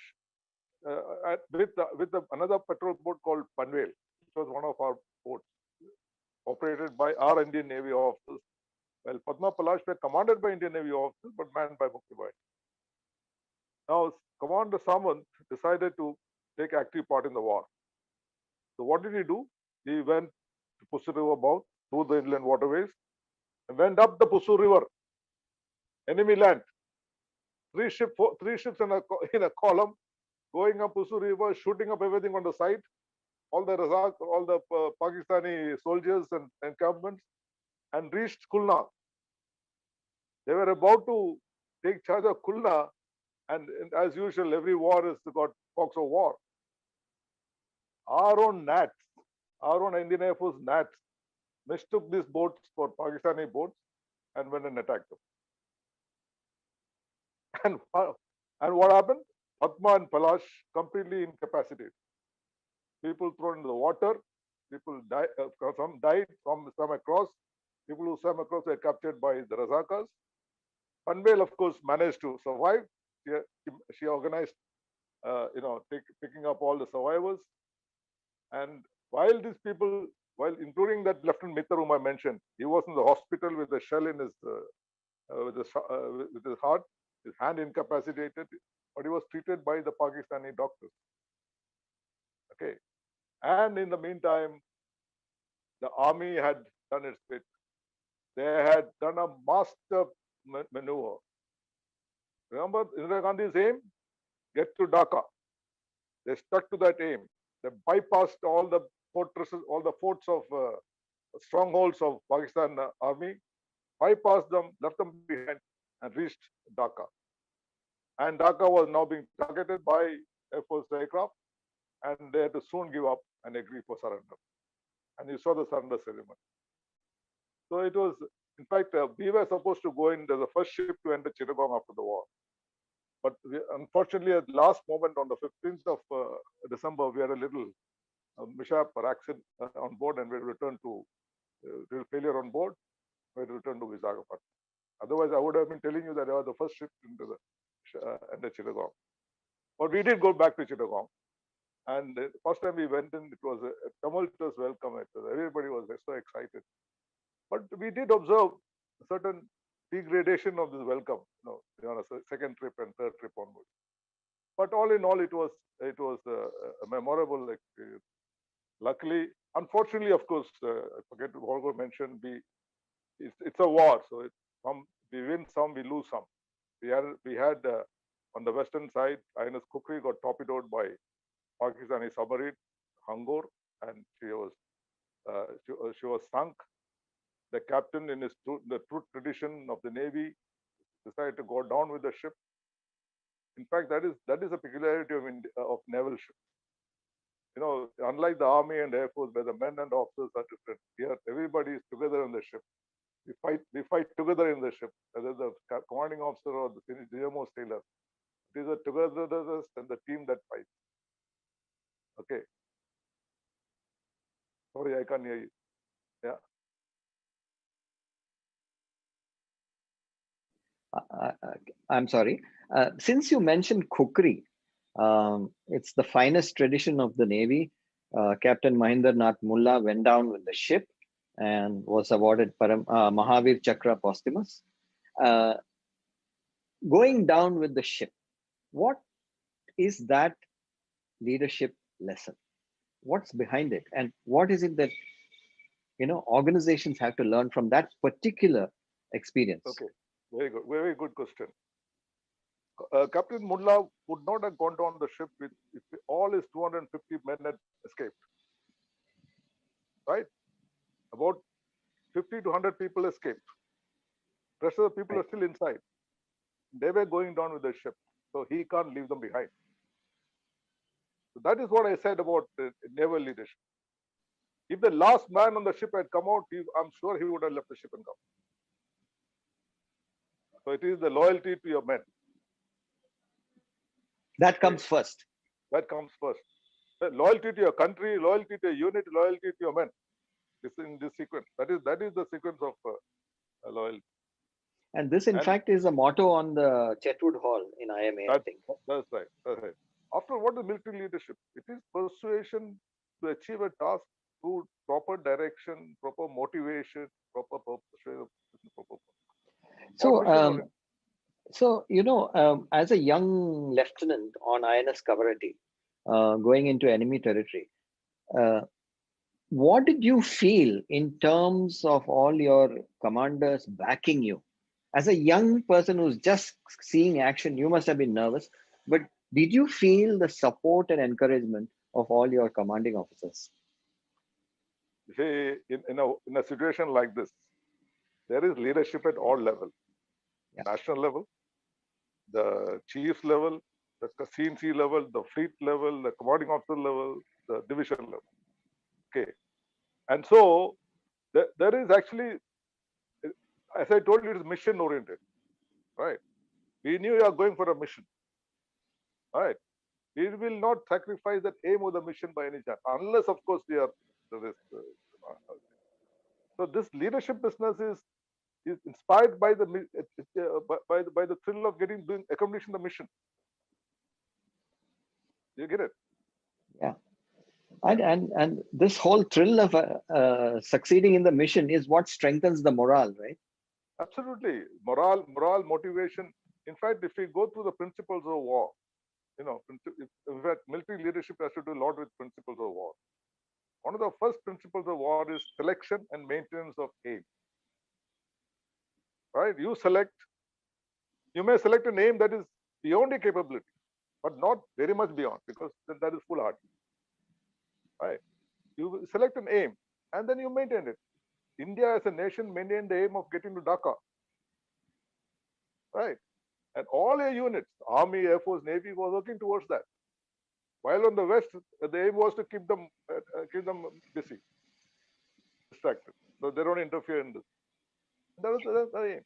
with another patrol boat called Panvel, which was one of our boats, operated by our Indian Navy officers. Well, Padma Palash were commanded by Indian Navy officers, but manned by Mukti. Now, Commander Samant decided to take active part in the war. So what did he do? He went to Pussur River mouth through the inland waterways and went up the Pussur River, enemy land. 3 ships in a column, going up Pussur River, shooting up everything on the side. All the Pakistani soldiers and encampments, and reached Khulna. They were about to take charge of Khulna, and as usual, every war has got fox of war. Our own NATs, our own Indian Air Force NATs, mistook these boats for Pakistani boats and went and attacked them. And what happened? Padma and Palash completely incapacitated. People thrown into the water. People died. Some died. Some swam across. People who swam across were captured by the Razakas. Panvel, of course, managed to survive. She organized, picking up all the survivors. And while these people while including that Lieutenant Mittal whom I mentioned, he was in the hospital with a shell in his with his heart, his hand incapacitated, but he was treated by the Pakistani doctors. Okay, and in the meantime, the army had done its bit. They had done a master maneuver. Remember Indira Gandhi's aim? Get to Dhaka. They stuck to that aim. They bypassed all the fortresses, all the forts of strongholds of Pakistan army, bypassed them, left them behind, and reached Dhaka. And Dhaka was now being targeted by Air Force aircraft, and they had to soon give up and agree for surrender. And you saw the surrender ceremony. So it was, in fact, we were supposed to go in as the first ship to enter Chittagong after the war. But unfortunately, at the last moment on the 15th of December, we had a little mishap or accident on board, and we returned to real failure on board. We returned to Visakhapatnam. Otherwise, I would have been telling you that I was the first ship into the Chittagong. But we did go back to Chittagong. And the first time we went in, it was a tumultuous welcome. Everybody was so excited. But we did observe a certain degradation of this welcome, on a second trip and third trip onwards. But all in all, it was a memorable experience. Luckily, unfortunately, of course, I forget to Holger mentioned, it's a war, so we win some, we lose some. We had on the western side, INS Kukri got torpedoed by Pakistani submarine Hangor, and she was sunk. The captain, in the true tradition of the Navy, decided to go down with the ship. In fact, that is a peculiarity of naval ships. Unlike the army and air force, where the men and officers are different, here everybody is together in the ship. We fight together in the ship, whether the commanding officer or the DMO sailor. It is a togetherness and the team that fights. Okay. Sorry, I can't hear you. Yeah. I'm sorry. Since you mentioned Kukri, it's the finest tradition of the Navy. Captain Mahinder Nath Mulla went down with the ship and was awarded Mahavir Chakra posthumous. Going down with the ship, what is that leadership lesson? What's behind it? And what is it that organizations have to learn from that particular experience? Okay, very good question. Captain Mullah would not have gone down the ship if all his 250 men had escaped. Right? About 50 to 100 people escaped. The rest of the people are still inside. They were going down with the ship, so he can't leave them behind. So that is what I said about naval leadership. If the last man on the ship had come out, I'm sure he would have left the ship and come. So it is the loyalty to your men. That comes first. That comes first. Loyalty to your country, loyalty to your unit, loyalty to your men. This in this sequence. That is the sequence of loyalty. And this, in fact, is a motto on the Chetwood Hall in IMA, I think. That's right. After what is military leadership? It is persuasion to achieve a task through proper direction, proper motivation, proper purpose. So, as a young lieutenant on INS Kavarati, going into enemy territory, what did you feel in terms of all your commanders backing you? As a young person who's just seeing action, you must have been nervous, but did you feel the support and encouragement of all your commanding officers? See, in a situation like this, there is leadership at all levels. Yeah. National level, the chiefs level, the CNC level, the fleet level, the commanding officer level, the division level. Okay. And so there is actually, as I told you, it is mission oriented, right? We knew you are going for a mission, right? We will not sacrifice that aim of the mission by any chance, unless, of course, we are. So this leadership business is inspired by the thrill of accomplishing the mission. You get it? Yeah. And this whole thrill of succeeding in the mission is what strengthens the morale, right? Absolutely. Morale, motivation. In fact, if we go through the principles of war, in fact, military leadership has to do a lot with principles of war. One of the first principles of war is selection and maintenance of aim. Right? You may select an aim that is beyond your capability, but not very much beyond, because that is foolhardy. Right? You select an aim and then you maintain it. India as a nation maintained the aim of getting to Dhaka. Right? And all your units, Army, Air Force, Navy, was working towards that. While on the West, the aim was to keep them busy, distracted, so they don't interfere in this. That was the aim.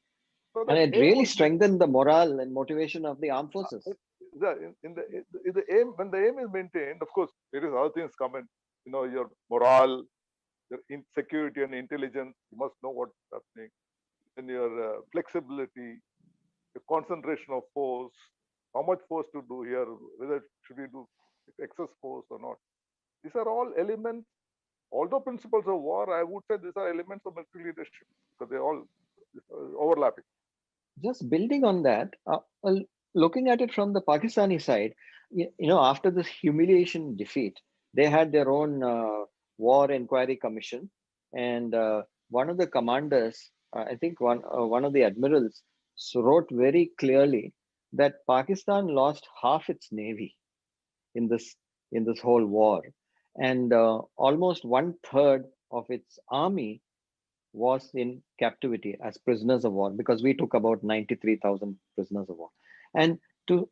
So And that it aim really was, strengthened the morale and motivation of the armed forces. in the aim, when the aim is maintained, of course, there is other things come in. Your morale, your security and intelligence. You must know what's happening. And your flexibility, the concentration of force, how much force to do here, whether should we do excess force or not. These are all elements. Although principles of war, I would say these are elements of military leadership, because they're all overlapping. Just building on that, looking at it from the Pakistani side, after this humiliation defeat, they had their own war inquiry commission, and one of the commanders, I think one of the admirals, wrote very clearly that Pakistan lost half its navy in this whole war, and almost 1/3 of its army was in captivity as prisoners of war, because we took about 93,000 prisoners of war. And to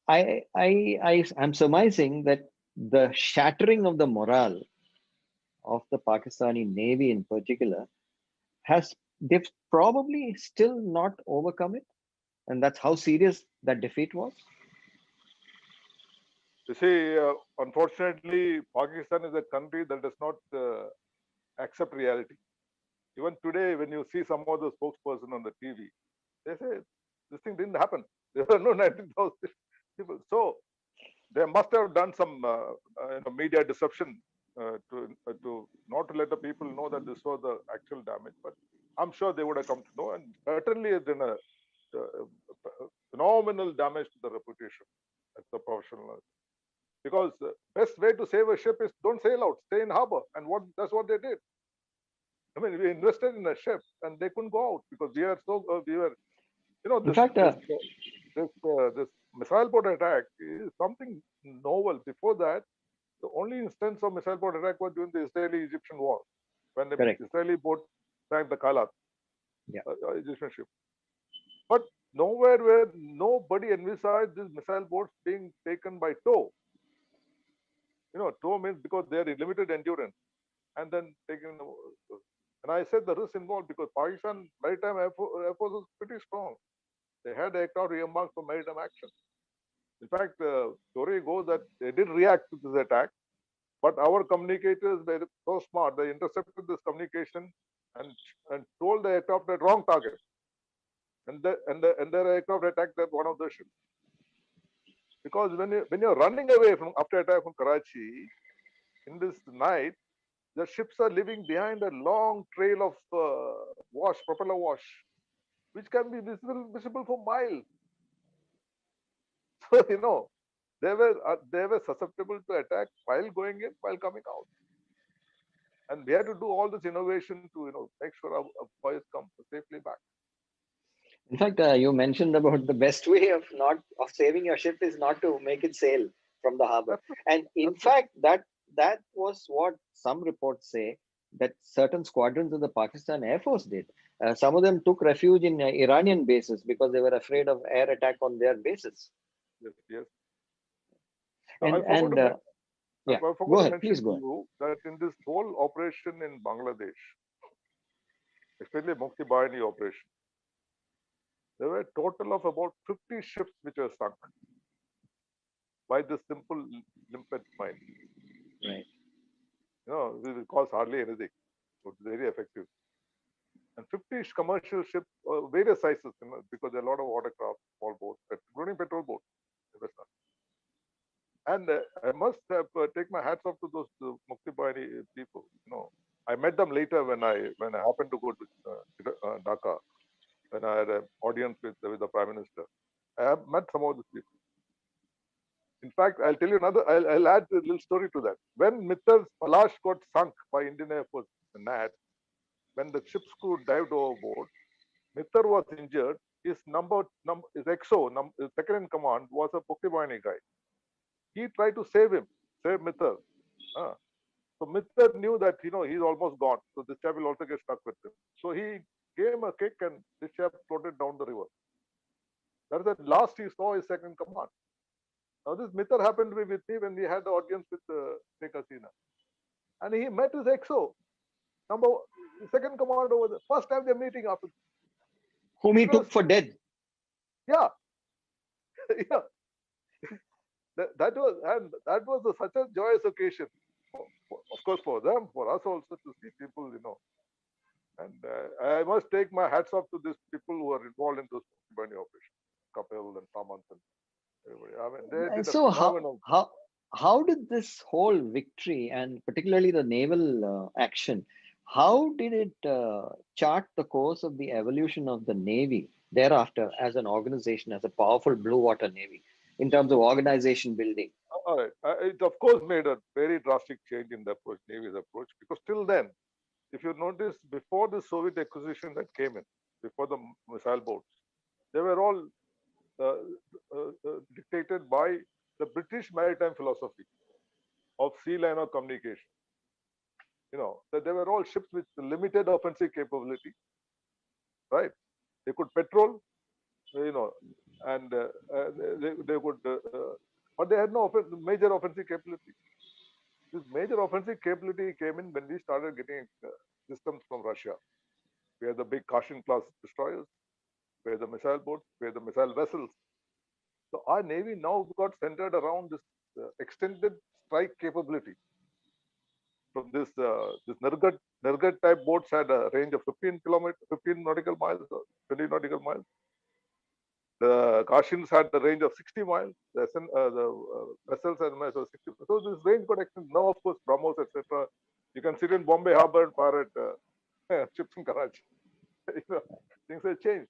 I'm surmising that the shattering of the morale of the Pakistani Navy in particular they've probably still not overcome it, and that's how serious that defeat was. You see, unfortunately, Pakistan is a country that does not accept reality. Even today, when you see some of the spokesperson on the TV, they say this thing didn't happen. There were no 19,000 people. So they must have done some media deception to not to let the people know that this was the actual damage. But I'm sure they would have come to know, and certainly it's been a phenomenal damage to the reputation as a professional. Because the best way to save a ship is don't sail out, stay in harbor, and that's what they did. I mean, we invested in a ship, and they couldn't go out because we were, In fact, this missile boat attack is something novel. Before that, the only instance of missile boat attack was during the Israeli-Egyptian war, when the correct. Israeli boat sank the Kalat, Yeah. Egyptian ship. But nowhere where nobody envisaged these missile boats being taken by tow. Tow means because they are limited endurance, and then taken. And I said the risk involved because Pakistan Maritime Air Force was pretty strong. They had aircraft earmarked for maritime action. In fact, the story goes that they did react to this attack, but our communicators were so smart, they intercepted this communication and told the aircraft that wrong target. And their aircraft attacked one of the ships. Because when you're running away after attack from Karachi, in this night, the ships are leaving behind a long trail of propeller wash, which can be visible for miles. So they were susceptible to attack while going in, while coming out, and we had to do all this innovation to make sure our boys come safely back. In fact, you mentioned about the best way of saving your ship is not to make it sail from the harbor. And in fact, that was what some reports say that certain squadrons of the Pakistan Air Force did. Some of them took refuge in Iranian bases because they were afraid of air attack on their bases. Yes. And I forgot go to ahead, mention please go to you that in this whole operation in Bangladesh, especially Mukti Bahini operation, there were a total of about 50 ships which were sunk by this simple limpet mine. Right. It costs hardly anything. So it's very effective. And 50 commercial ships, various sizes, because there are a lot of watercraft, small boats, including petrol boats. And I must have take my hats off to those Mukti Bahini people. I met them later when I happened to go to Dhaka, when I had an audience with the Prime Minister. I have met some of these people. In fact, I'll tell you another. I'll add a little story to that. When Mitter's Palash got sunk by Indian Air Force, NAD, when the ship's crew dived overboard, Mittar was injured. His his XO, second in command, was a Mukti Bahini guy. He tried to save Mittar. So Mittar knew that he's almost gone. So this chap will also get stuck with him. So he gave him a kick, and this chap floated down the river. That is the last he saw his second command. Now this Mittar happened to be with me when we had the audience with Sheikh Hasina, and he met his XO, second command over the first time they're meeting after. Whom he took for dead. Yeah, yeah. That was such a joyous occasion. Of course, for them, for us also to see people, And I must take my hats off to these people who are involved in those Bahini operations, Kapil and Samant and everybody. I mean, they did So a phenomenal. how did this whole victory, and particularly the naval action, how did it chart the course of the evolution of the Navy thereafter as an organization, as a powerful blue water Navy, in terms of organization building? All right. It of course made a very drastic change in the approach, Navy's approach, because till then, if you notice, before the Soviet acquisition that came in, before the missile boats, they were all dictated by the British maritime philosophy of sea line of communication. That they were all ships with limited offensive capability, right? They could patrol, and they could, but they had no major offensive capability. This major offensive capability came in when we started getting systems from Russia. We had the big Kashin class destroyers, we had the missile boats, we had the missile vessels. So our Navy now got centered around this extended strike capability. From this Nirgat type boats had a range of 15 nautical miles, or 20 nautical miles. The Kashins had the range of 60 miles. The vessels had 60. So this range got extended. Now, of course, BrahMos, etc. You can sit in Bombay Harbour and fire at ships in Karachi. Things have changed.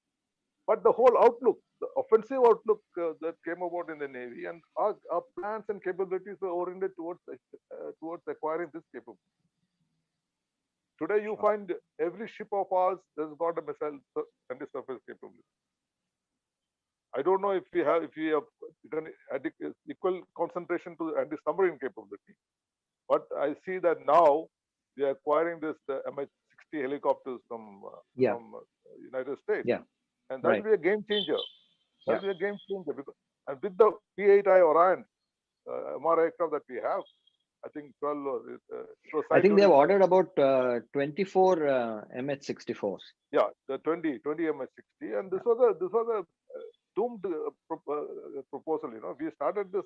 But the whole outlook, the offensive outlook that came about in the Navy, and our plans and capabilities were oriented towards acquiring this capability. Today, you find every ship of ours has got a missile anti-surface capability. I don't know if we have equal concentration to anti-submarine capability, but I see that now we are acquiring this MH-60 helicopters from United States, and that will be a game changer. That will be a game changer because, and with the P-8I Orion MR aircraft that we have, I think 12. I think they have ordered about 24 MH-64s. Yeah, the 20 MH-60, and this was a doomed proposal. We started this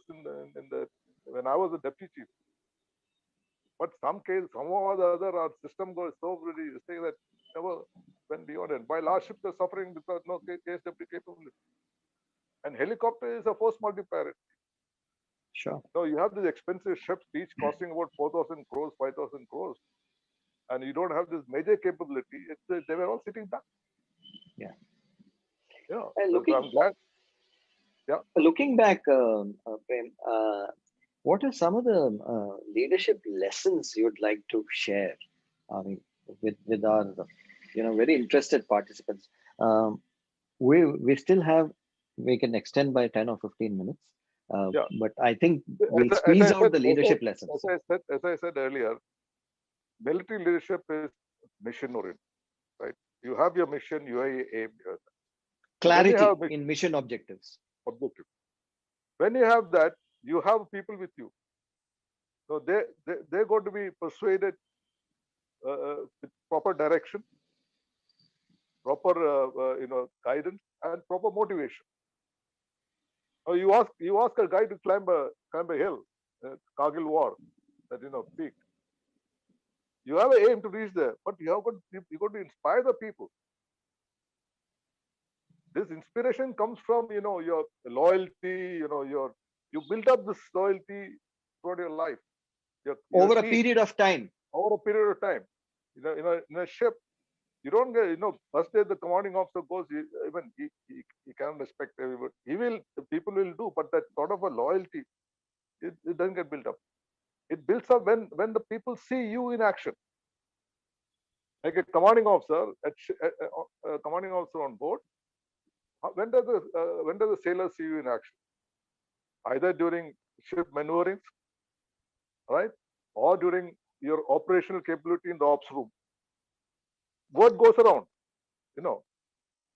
when I was a deputy chief. But somehow or the other, our system goes so really say that never went beyond it. While our ships are suffering because no KSW capability. And helicopter is a force multiplier. Sure. So you have these expensive ships, each costing about 4,000 crores, 5,000 crores, and you don't have this major capability. They were all sitting back. Yeah. Yeah. So I'm glad. Yeah. Looking back, Prem, what are some of the leadership lessons you'd like to share with our very interested participants? We still have, we can extend by 10 or 15 minutes, but I think we'll squeeze out the leadership lessons. As I said earlier, military leadership is mission oriented, right? You have your mission, you have your aim. Clarity in mission objectives. When you have that, you have people with you. So they're going to be persuaded with proper direction, proper guidance, and proper motivation. Now you ask a guy to climb a hill, Kargil War, that peak. You have an aim to reach there, but you got to inspire the people. This inspiration comes from your loyalty, your You build up this loyalty throughout your life. Your Over a team, period of time. over a period of time. In a ship, you don't get, first day the commanding officer goes, even he can respect everybody. The people will do, but that sort of a loyalty, it doesn't get built up. It builds up when the people see you in action. Like a commanding officer, commanding officer on board, when does the sailor see you in action? Either during ship maneuverings, right? Or during your operational capability in the ops room. Word goes around,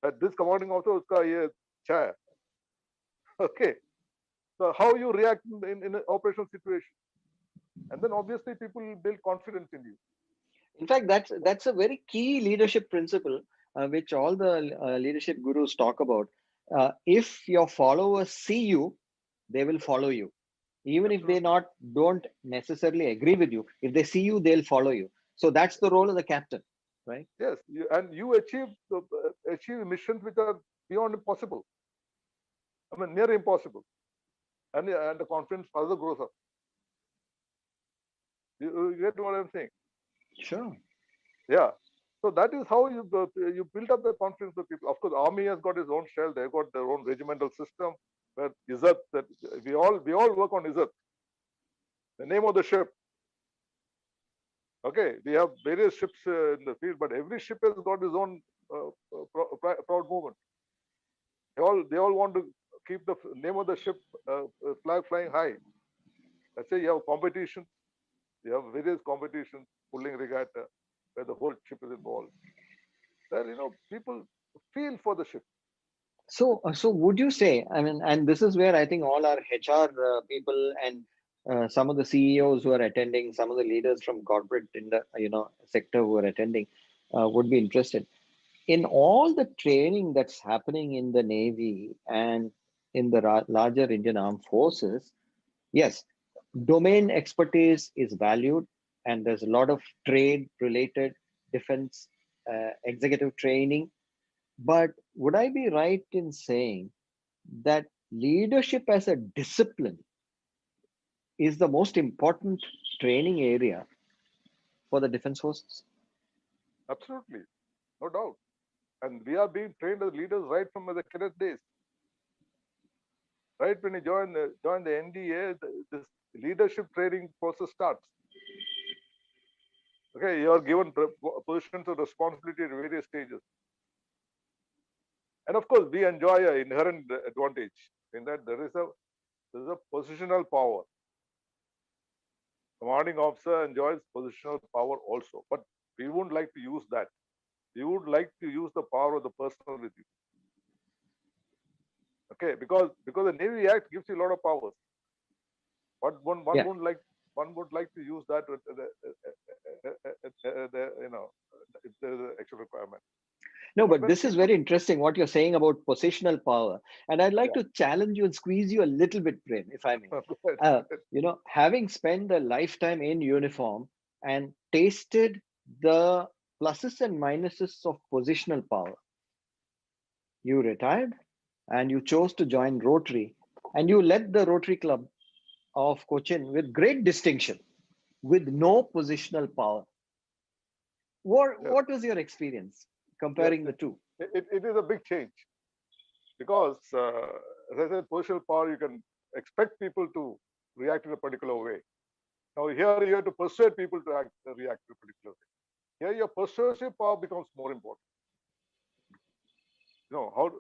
that this commanding officer uska ye chai. Okay. So how you react in an operational situation. And then obviously people will build confidence in you. In fact, that's a very key leadership principle, which all the leadership gurus talk about. If your followers see you, they will follow you. Even if they don't necessarily agree with you, if they see you, they'll follow you. So that's the role of the captain, right? Yes, and you achieve missions which are beyond impossible. I mean, near impossible. And the confidence further grows up. You get what I'm saying? Sure. Yeah. So that is how you build up the confidence of people. Of course, army has got its own shell. They've got their own regimental system. Where Izzat, that we all work on Izzat, the name of the ship. Okay, we have various ships in the field, but every ship has got its own proud moment. They all want to keep the name of the ship flag flying high. Let's say you have competition. You have various competitions, pulling regatta, where the whole ship is involved. There, people feel for the ship. So would you say, I mean, and this is where I think all our HR people and some of the CEOs who are attending, some of the leaders from corporate in the sector who are attending would be interested in all the training that's happening in the Navy and in the larger Indian Armed Forces. Yes, domain expertise is valued, and there's a lot of trade-related defense executive training. But would I be right in saying that leadership as a discipline is the most important training area for the defense forces? Absolutely, no doubt. And we are being trained as leaders right from the cadet days. Right when you join the NDA, this leadership training process starts. Okay, you are given positions of responsibility at various stages. And of course, we enjoy an inherent advantage in that there is a positional power. Commanding officer enjoys positional power also, but we wouldn't like to use that. We would like to use the power of the personal with you. Okay, because the Navy Act gives you a lot of powers, but one would like to use that. If there's an actual requirement. No, but this is very interesting what you're saying about positional power. And I'd like to challenge you and squeeze you a little bit, Prem, if I may. Having spent a lifetime in uniform and tasted the pluses and minuses of positional power, you retired and you chose to join Rotary, and you led the Rotary Club of Cochin with great distinction, with no positional power. What was your experience comparing the two? It is a big change, because as I said, positional power, you can expect people to react in a particular way. Now here you have to persuade people to react in a particular way. Here your persuasive power becomes more important. How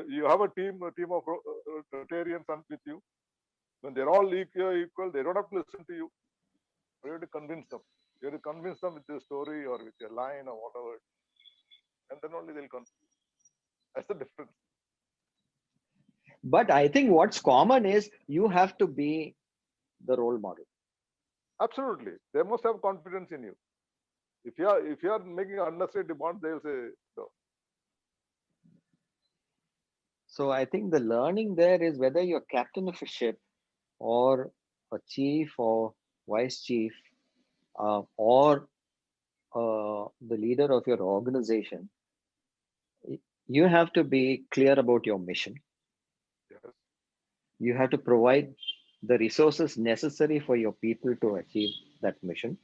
you have a team of Rotarians with you. When they're all equal, they don't have to listen to you. You have to convince them. You have to convince them with your story or with your line or whatever, and then only they'll come. That's the difference. But I think what's common is you have to be the role model. Absolutely, they must have confidence in you. If you are making unnecessary demands, they'll say no. So I think the learning there is whether you're captain of a ship or a chief or vice chief or the leader of your organization, you have to be clear about your mission. Yes. You have to provide the resources necessary for your people to achieve that mission.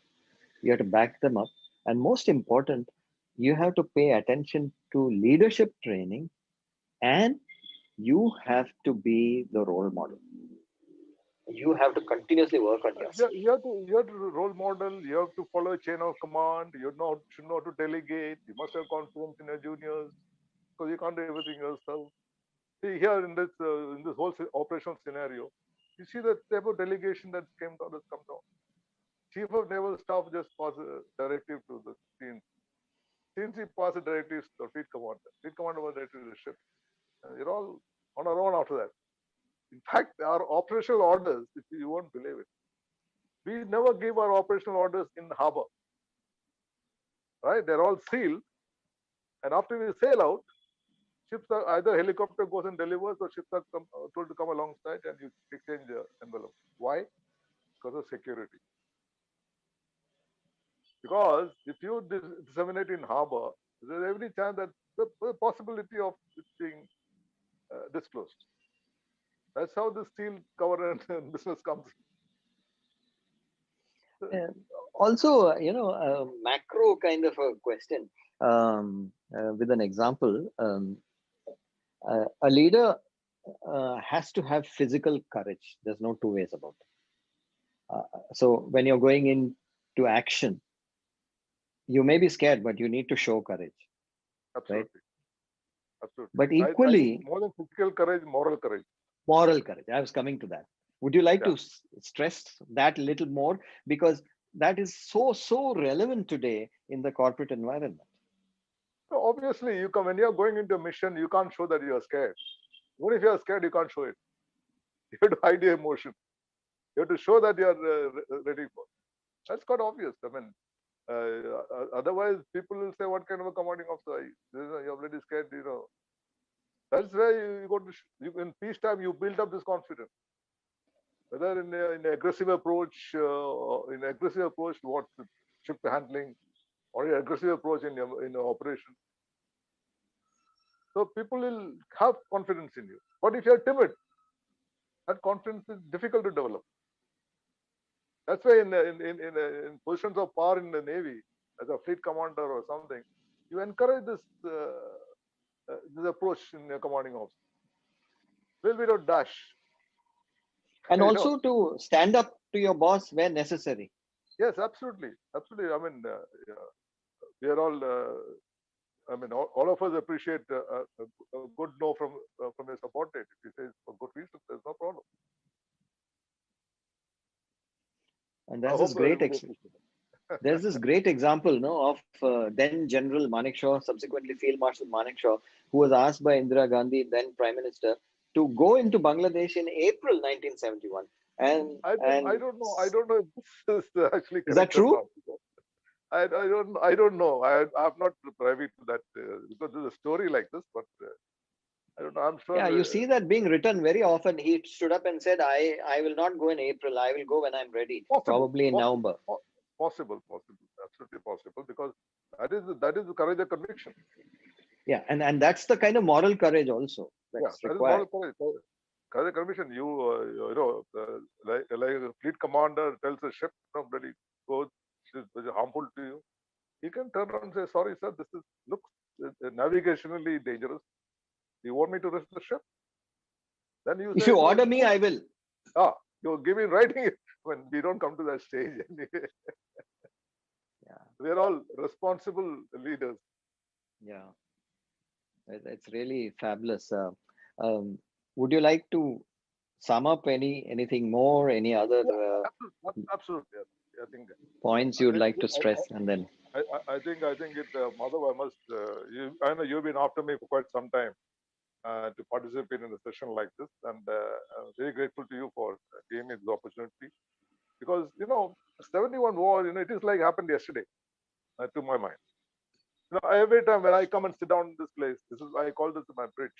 You have to back them up. And most important, you have to pay attention to leadership training, and you have to be the role model. You have to continuously work on yourself. You have to role model. You have to follow a chain of command. Should know how to delegate. You must have confidence in your juniors because you can't do everything yourself. See here in this whole operational scenario, you see the type of delegation that has come down. Chief of Naval Staff just passed a directive to the team. Since he passed a directive to the fleet commander. Fleet commander was directed to the ship. And we're all on our own after that. In fact, our operational orders, if you won't believe it, we never give our operational orders in harbor. Right? They're all sealed. And after we sail out, ships are either helicopter goes and delivers or ships are told to come alongside and you exchange the envelope. Why? Because of security. Because if you disseminate in harbor, there's every chance that the possibility of it being disclosed. That's how the steel cover and business comes. Also, a macro kind of a question with an example. A leader has to have physical courage. There's no two ways about it. So when you're going into action, you may be scared, but you need to show courage. Absolutely. Right? Absolutely. But equally, more than physical courage, moral courage. Moral courage. I was coming to that. Would you like to stress that a little more? Because that is so relevant today in the corporate environment. So obviously, when you're going into a mission, you can't show that you're scared. Even if you're scared, you can't show it. You have to hide your emotion. You have to show that you're ready for it. That's quite obvious. I mean, otherwise, people will say, what kind of a commanding officer are you? You're already scared, That's where you go to, in peacetime, you build up this confidence. Whether in an aggressive approach, what ship handling, or your aggressive approach in your operation. So people will have confidence in you. But if you're timid, that confidence is difficult to develop. That's why in positions of power in the Navy, as a fleet commander or something, you encourage this approach in your commanding officer. A little bit of dash. And also to stand up to your boss where necessary. Yes, absolutely. Absolutely. I mean, we are all, all of us appreciate a good no from a subordinate. If he says for good reason, there's no problem. And there's this great example of then General Manekshaw, subsequently Field Marshal Manekshaw, who was asked by Indira Gandhi, then Prime Minister, to go into Bangladesh in April 1971. And I don't know if this is actually correct. Is that true? I don't know. I'm not privy to that because there's a story like this, but I don't know. I'm sure. Yeah, you see that being written very often. He stood up and said, I will not go in April. I will go when I'm ready, probably in November. Possible, absolutely possible, because that is the courage of conviction. Yeah, and that's the kind of moral courage also that's required. That is moral courage. Courage of conviction. Like a fleet commander tells a ship, bloody go, this is harmful to you. He can turn around and say, sorry, sir, this looks navigationally dangerous. You want me to risk the ship? Then you say, if you order me, I will. You give me writing when we don't come to that stage. Yeah, we're all responsible leaders. Yeah, it's really fabulous. Would you like to sum up anything more? Any other absolutely. I think points you'd like to stress, and then I think it, Madhav, I must. I know you've been after me for quite some time to participate in a session like this, and I'm very grateful to you for giving me this opportunity. Because 71 war, it is like happened yesterday, to my mind. Every time when I come and sit down in this place, I call this my bridge.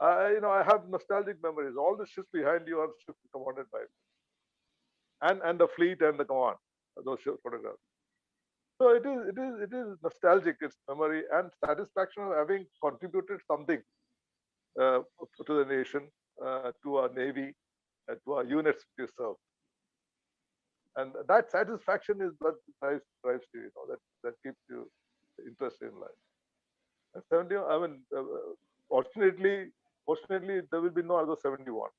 I have nostalgic memories. All the ships behind you are ships commanded by me, and the fleet and the command, those ship photographs. So it is nostalgic. It's memory and satisfaction of having contributed something to the nation, to our navy, to our units which you serve. And that satisfaction is what drives you, that keeps you interested in life. And 70, I mean, fortunately, there will be no other 71.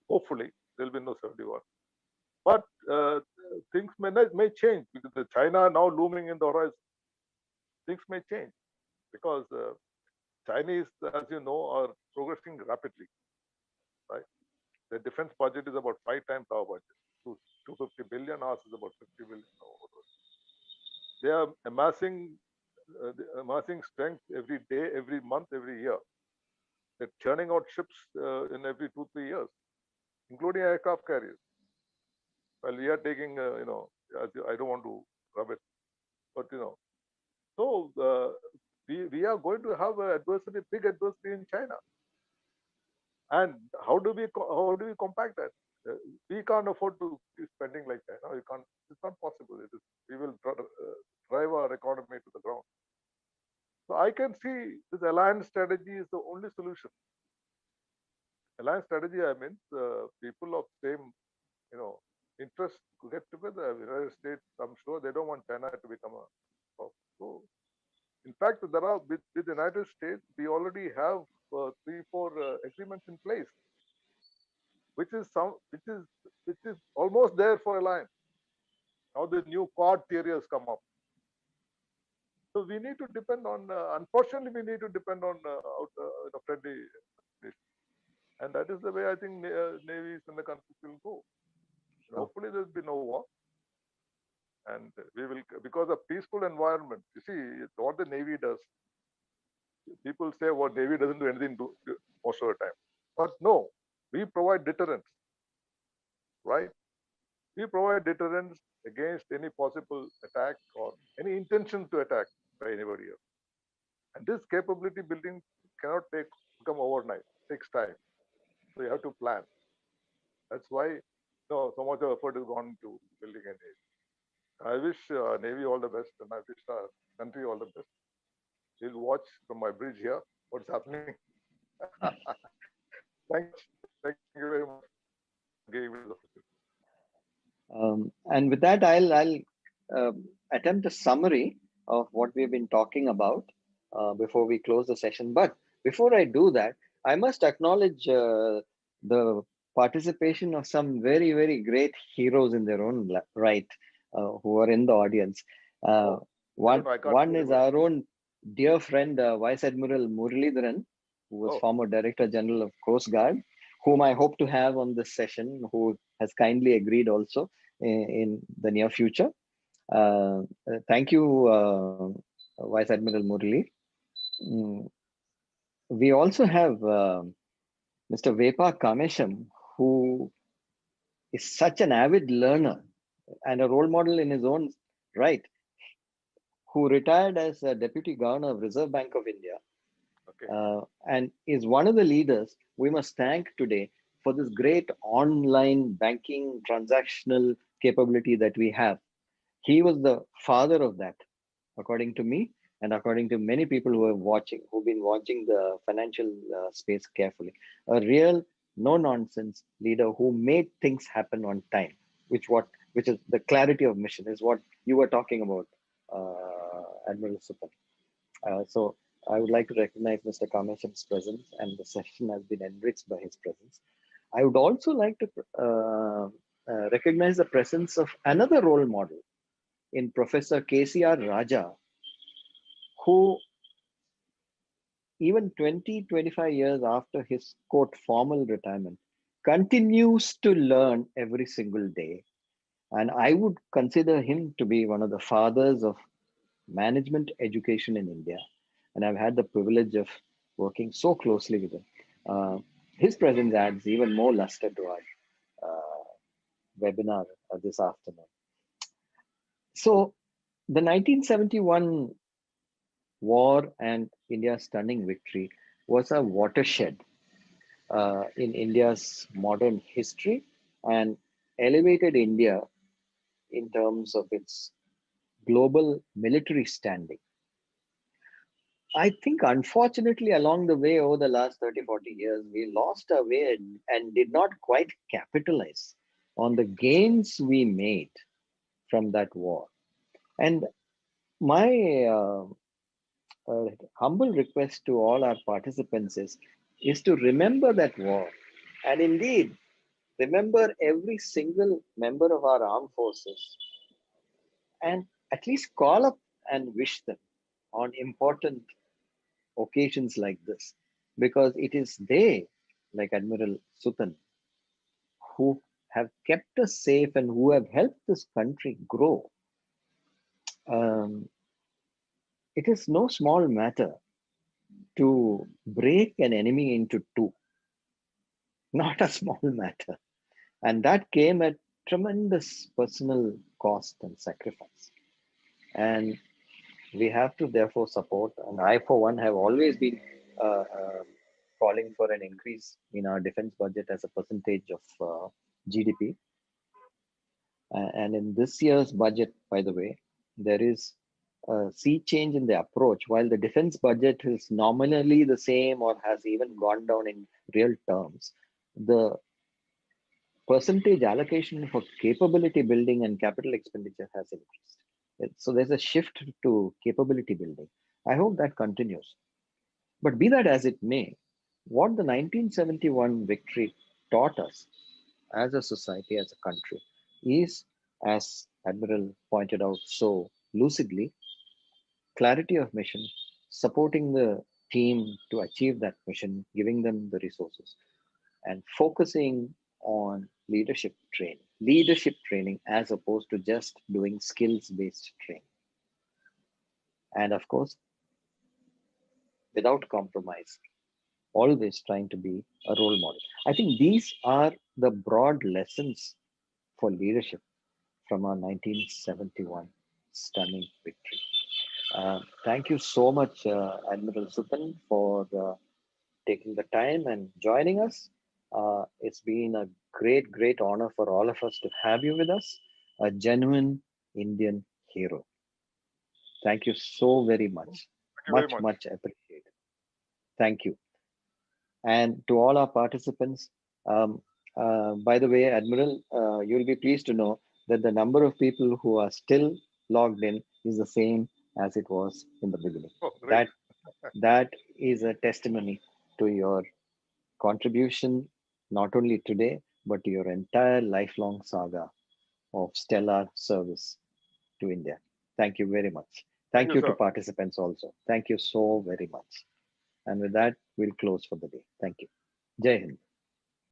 Hopefully, there will be no 71. But things may change because the China now looming in the horizon. Things may change because Chinese, as you know, are progressing rapidly. Right, the defense budget is about 5 times our budget. 250 billion. Ours is about 50 billion. They are amassing strength every day, every month, every year. They're churning out ships in every 2-3 years, including aircraft carriers. Well, we are taking, I don't want to rub it, but so we are going to have an adversity, big adversity in China. And how do we compact that? We can't afford to be spending like that. No, you can't. It's not possible. We will drive our economy to the ground. So I can see this alliance strategy is the only solution. Alliance strategy, I mean, people of same, interest to get together. The United States, I'm sure they don't want China to become a. So, in fact, there are with the United States, we already have 3-4 agreements in place, which is almost there for alliance. Now the new Quad theory has come up. So we need to depend on, unfortunately, we need to depend on friendly nations. And that is the way I think navies and the countries will go. Hopefully there will be no war. And we will, because of peaceful environment, you see, what the Navy does, people say, well, Navy doesn't do anything most of the time. But no, we provide deterrence, right? We provide deterrence against any possible attack or any intention to attack by anybody else. And this capability building cannot come overnight. It takes time. So you have to plan. That's why so much of effort has gone into building a Navy. I wish Navy all the best, and I wish our country all the best. We'll watch from my bridge here what's happening. Thank you very much for giving me this opportunity. And with that, I'll attempt a summary of what we've been talking about before we close the session. But before I do that, I must acknowledge the participation of some very, very great heroes in their own right who are in the audience. One is our own dear friend, Vice Admiral Muralidharan, who was former Director General of Coast Guard, whom I hope to have on this session, who has kindly agreed also in the near future. Thank you, Vice Admiral Murali. We also have Mr. Vepa Kamesham, who is such an avid learner and a role model in his own right, who retired as a Deputy Governor of Reserve Bank of India, and is one of the leaders we must thank today for this great online banking transactional capability that we have. He was the father of that, according to me, and according to many people who've been watching the financial space carefully. A real no-nonsense leader who made things happen on time, which is the clarity of mission, is what you were talking about, Admiral Supan. So I would like to recognize Mr. Kamesham's presence, and the session has been enriched by his presence. I would also like to recognize the presence of another role model in Professor KCR Raja, who even 20-25 years after his quote formal retirement continues to learn every single day. And I would consider him to be one of the fathers of management education in India. And I've had the privilege of working so closely with him. His presence adds even more luster to our webinar this afternoon. So the 1971 war and India's stunning victory was a watershed in India's modern history and elevated India in terms of its global military standing. I think unfortunately along the way over the last 30, 40 years, we lost our way and did not quite capitalize on the gains we made from that war. And my humble request to all our participants is to remember that war. And indeed, remember every single member of our armed forces and at least call up and wish them on important occasions like this, because it is they, like Admiral Sutan, who have kept us safe and who have helped this country grow. It is no small matter to break an enemy into two, not a small matter. And that came at tremendous personal cost and sacrifice. And we have to therefore support, and I for one have always been calling for an increase in our defense budget as a percentage of GDP. And in this year's budget, by the way, there is a sea change in the approach. While the defense budget is nominally the same or has even gone down in real terms, the percentage allocation for capability building and capital expenditure has increased. So there's a shift to capability building. I hope that continues. But be that as it may, what the 1971 victory taught us as a society, as a country, is, as Admiral pointed out so lucidly, clarity of mission, supporting the team to achieve that mission, giving them the resources, and focusing on leadership training as opposed to just doing skills-based training. And of course, without compromise, always trying to be a role model. I think these are the broad lessons for leadership from our 1971 stunning victory. Thank you so much, Admiral Sutan, for taking the time and joining us. It's been a great, great honor for all of us to have you with us, a genuine Indian hero. Thank you so very much. Much appreciated. Thank you. And to all our participants, by the way, Admiral, you'll be pleased to know that the number of people who are still logged in is the same as it was in the beginning. Oh, That is a testimony to your contribution, not only today, but to your entire lifelong saga of stellar service to India. Thank you very much. Thank you to participants also. Thank you so very much. And with that, we'll close for the day. Thank you. Jai Hind.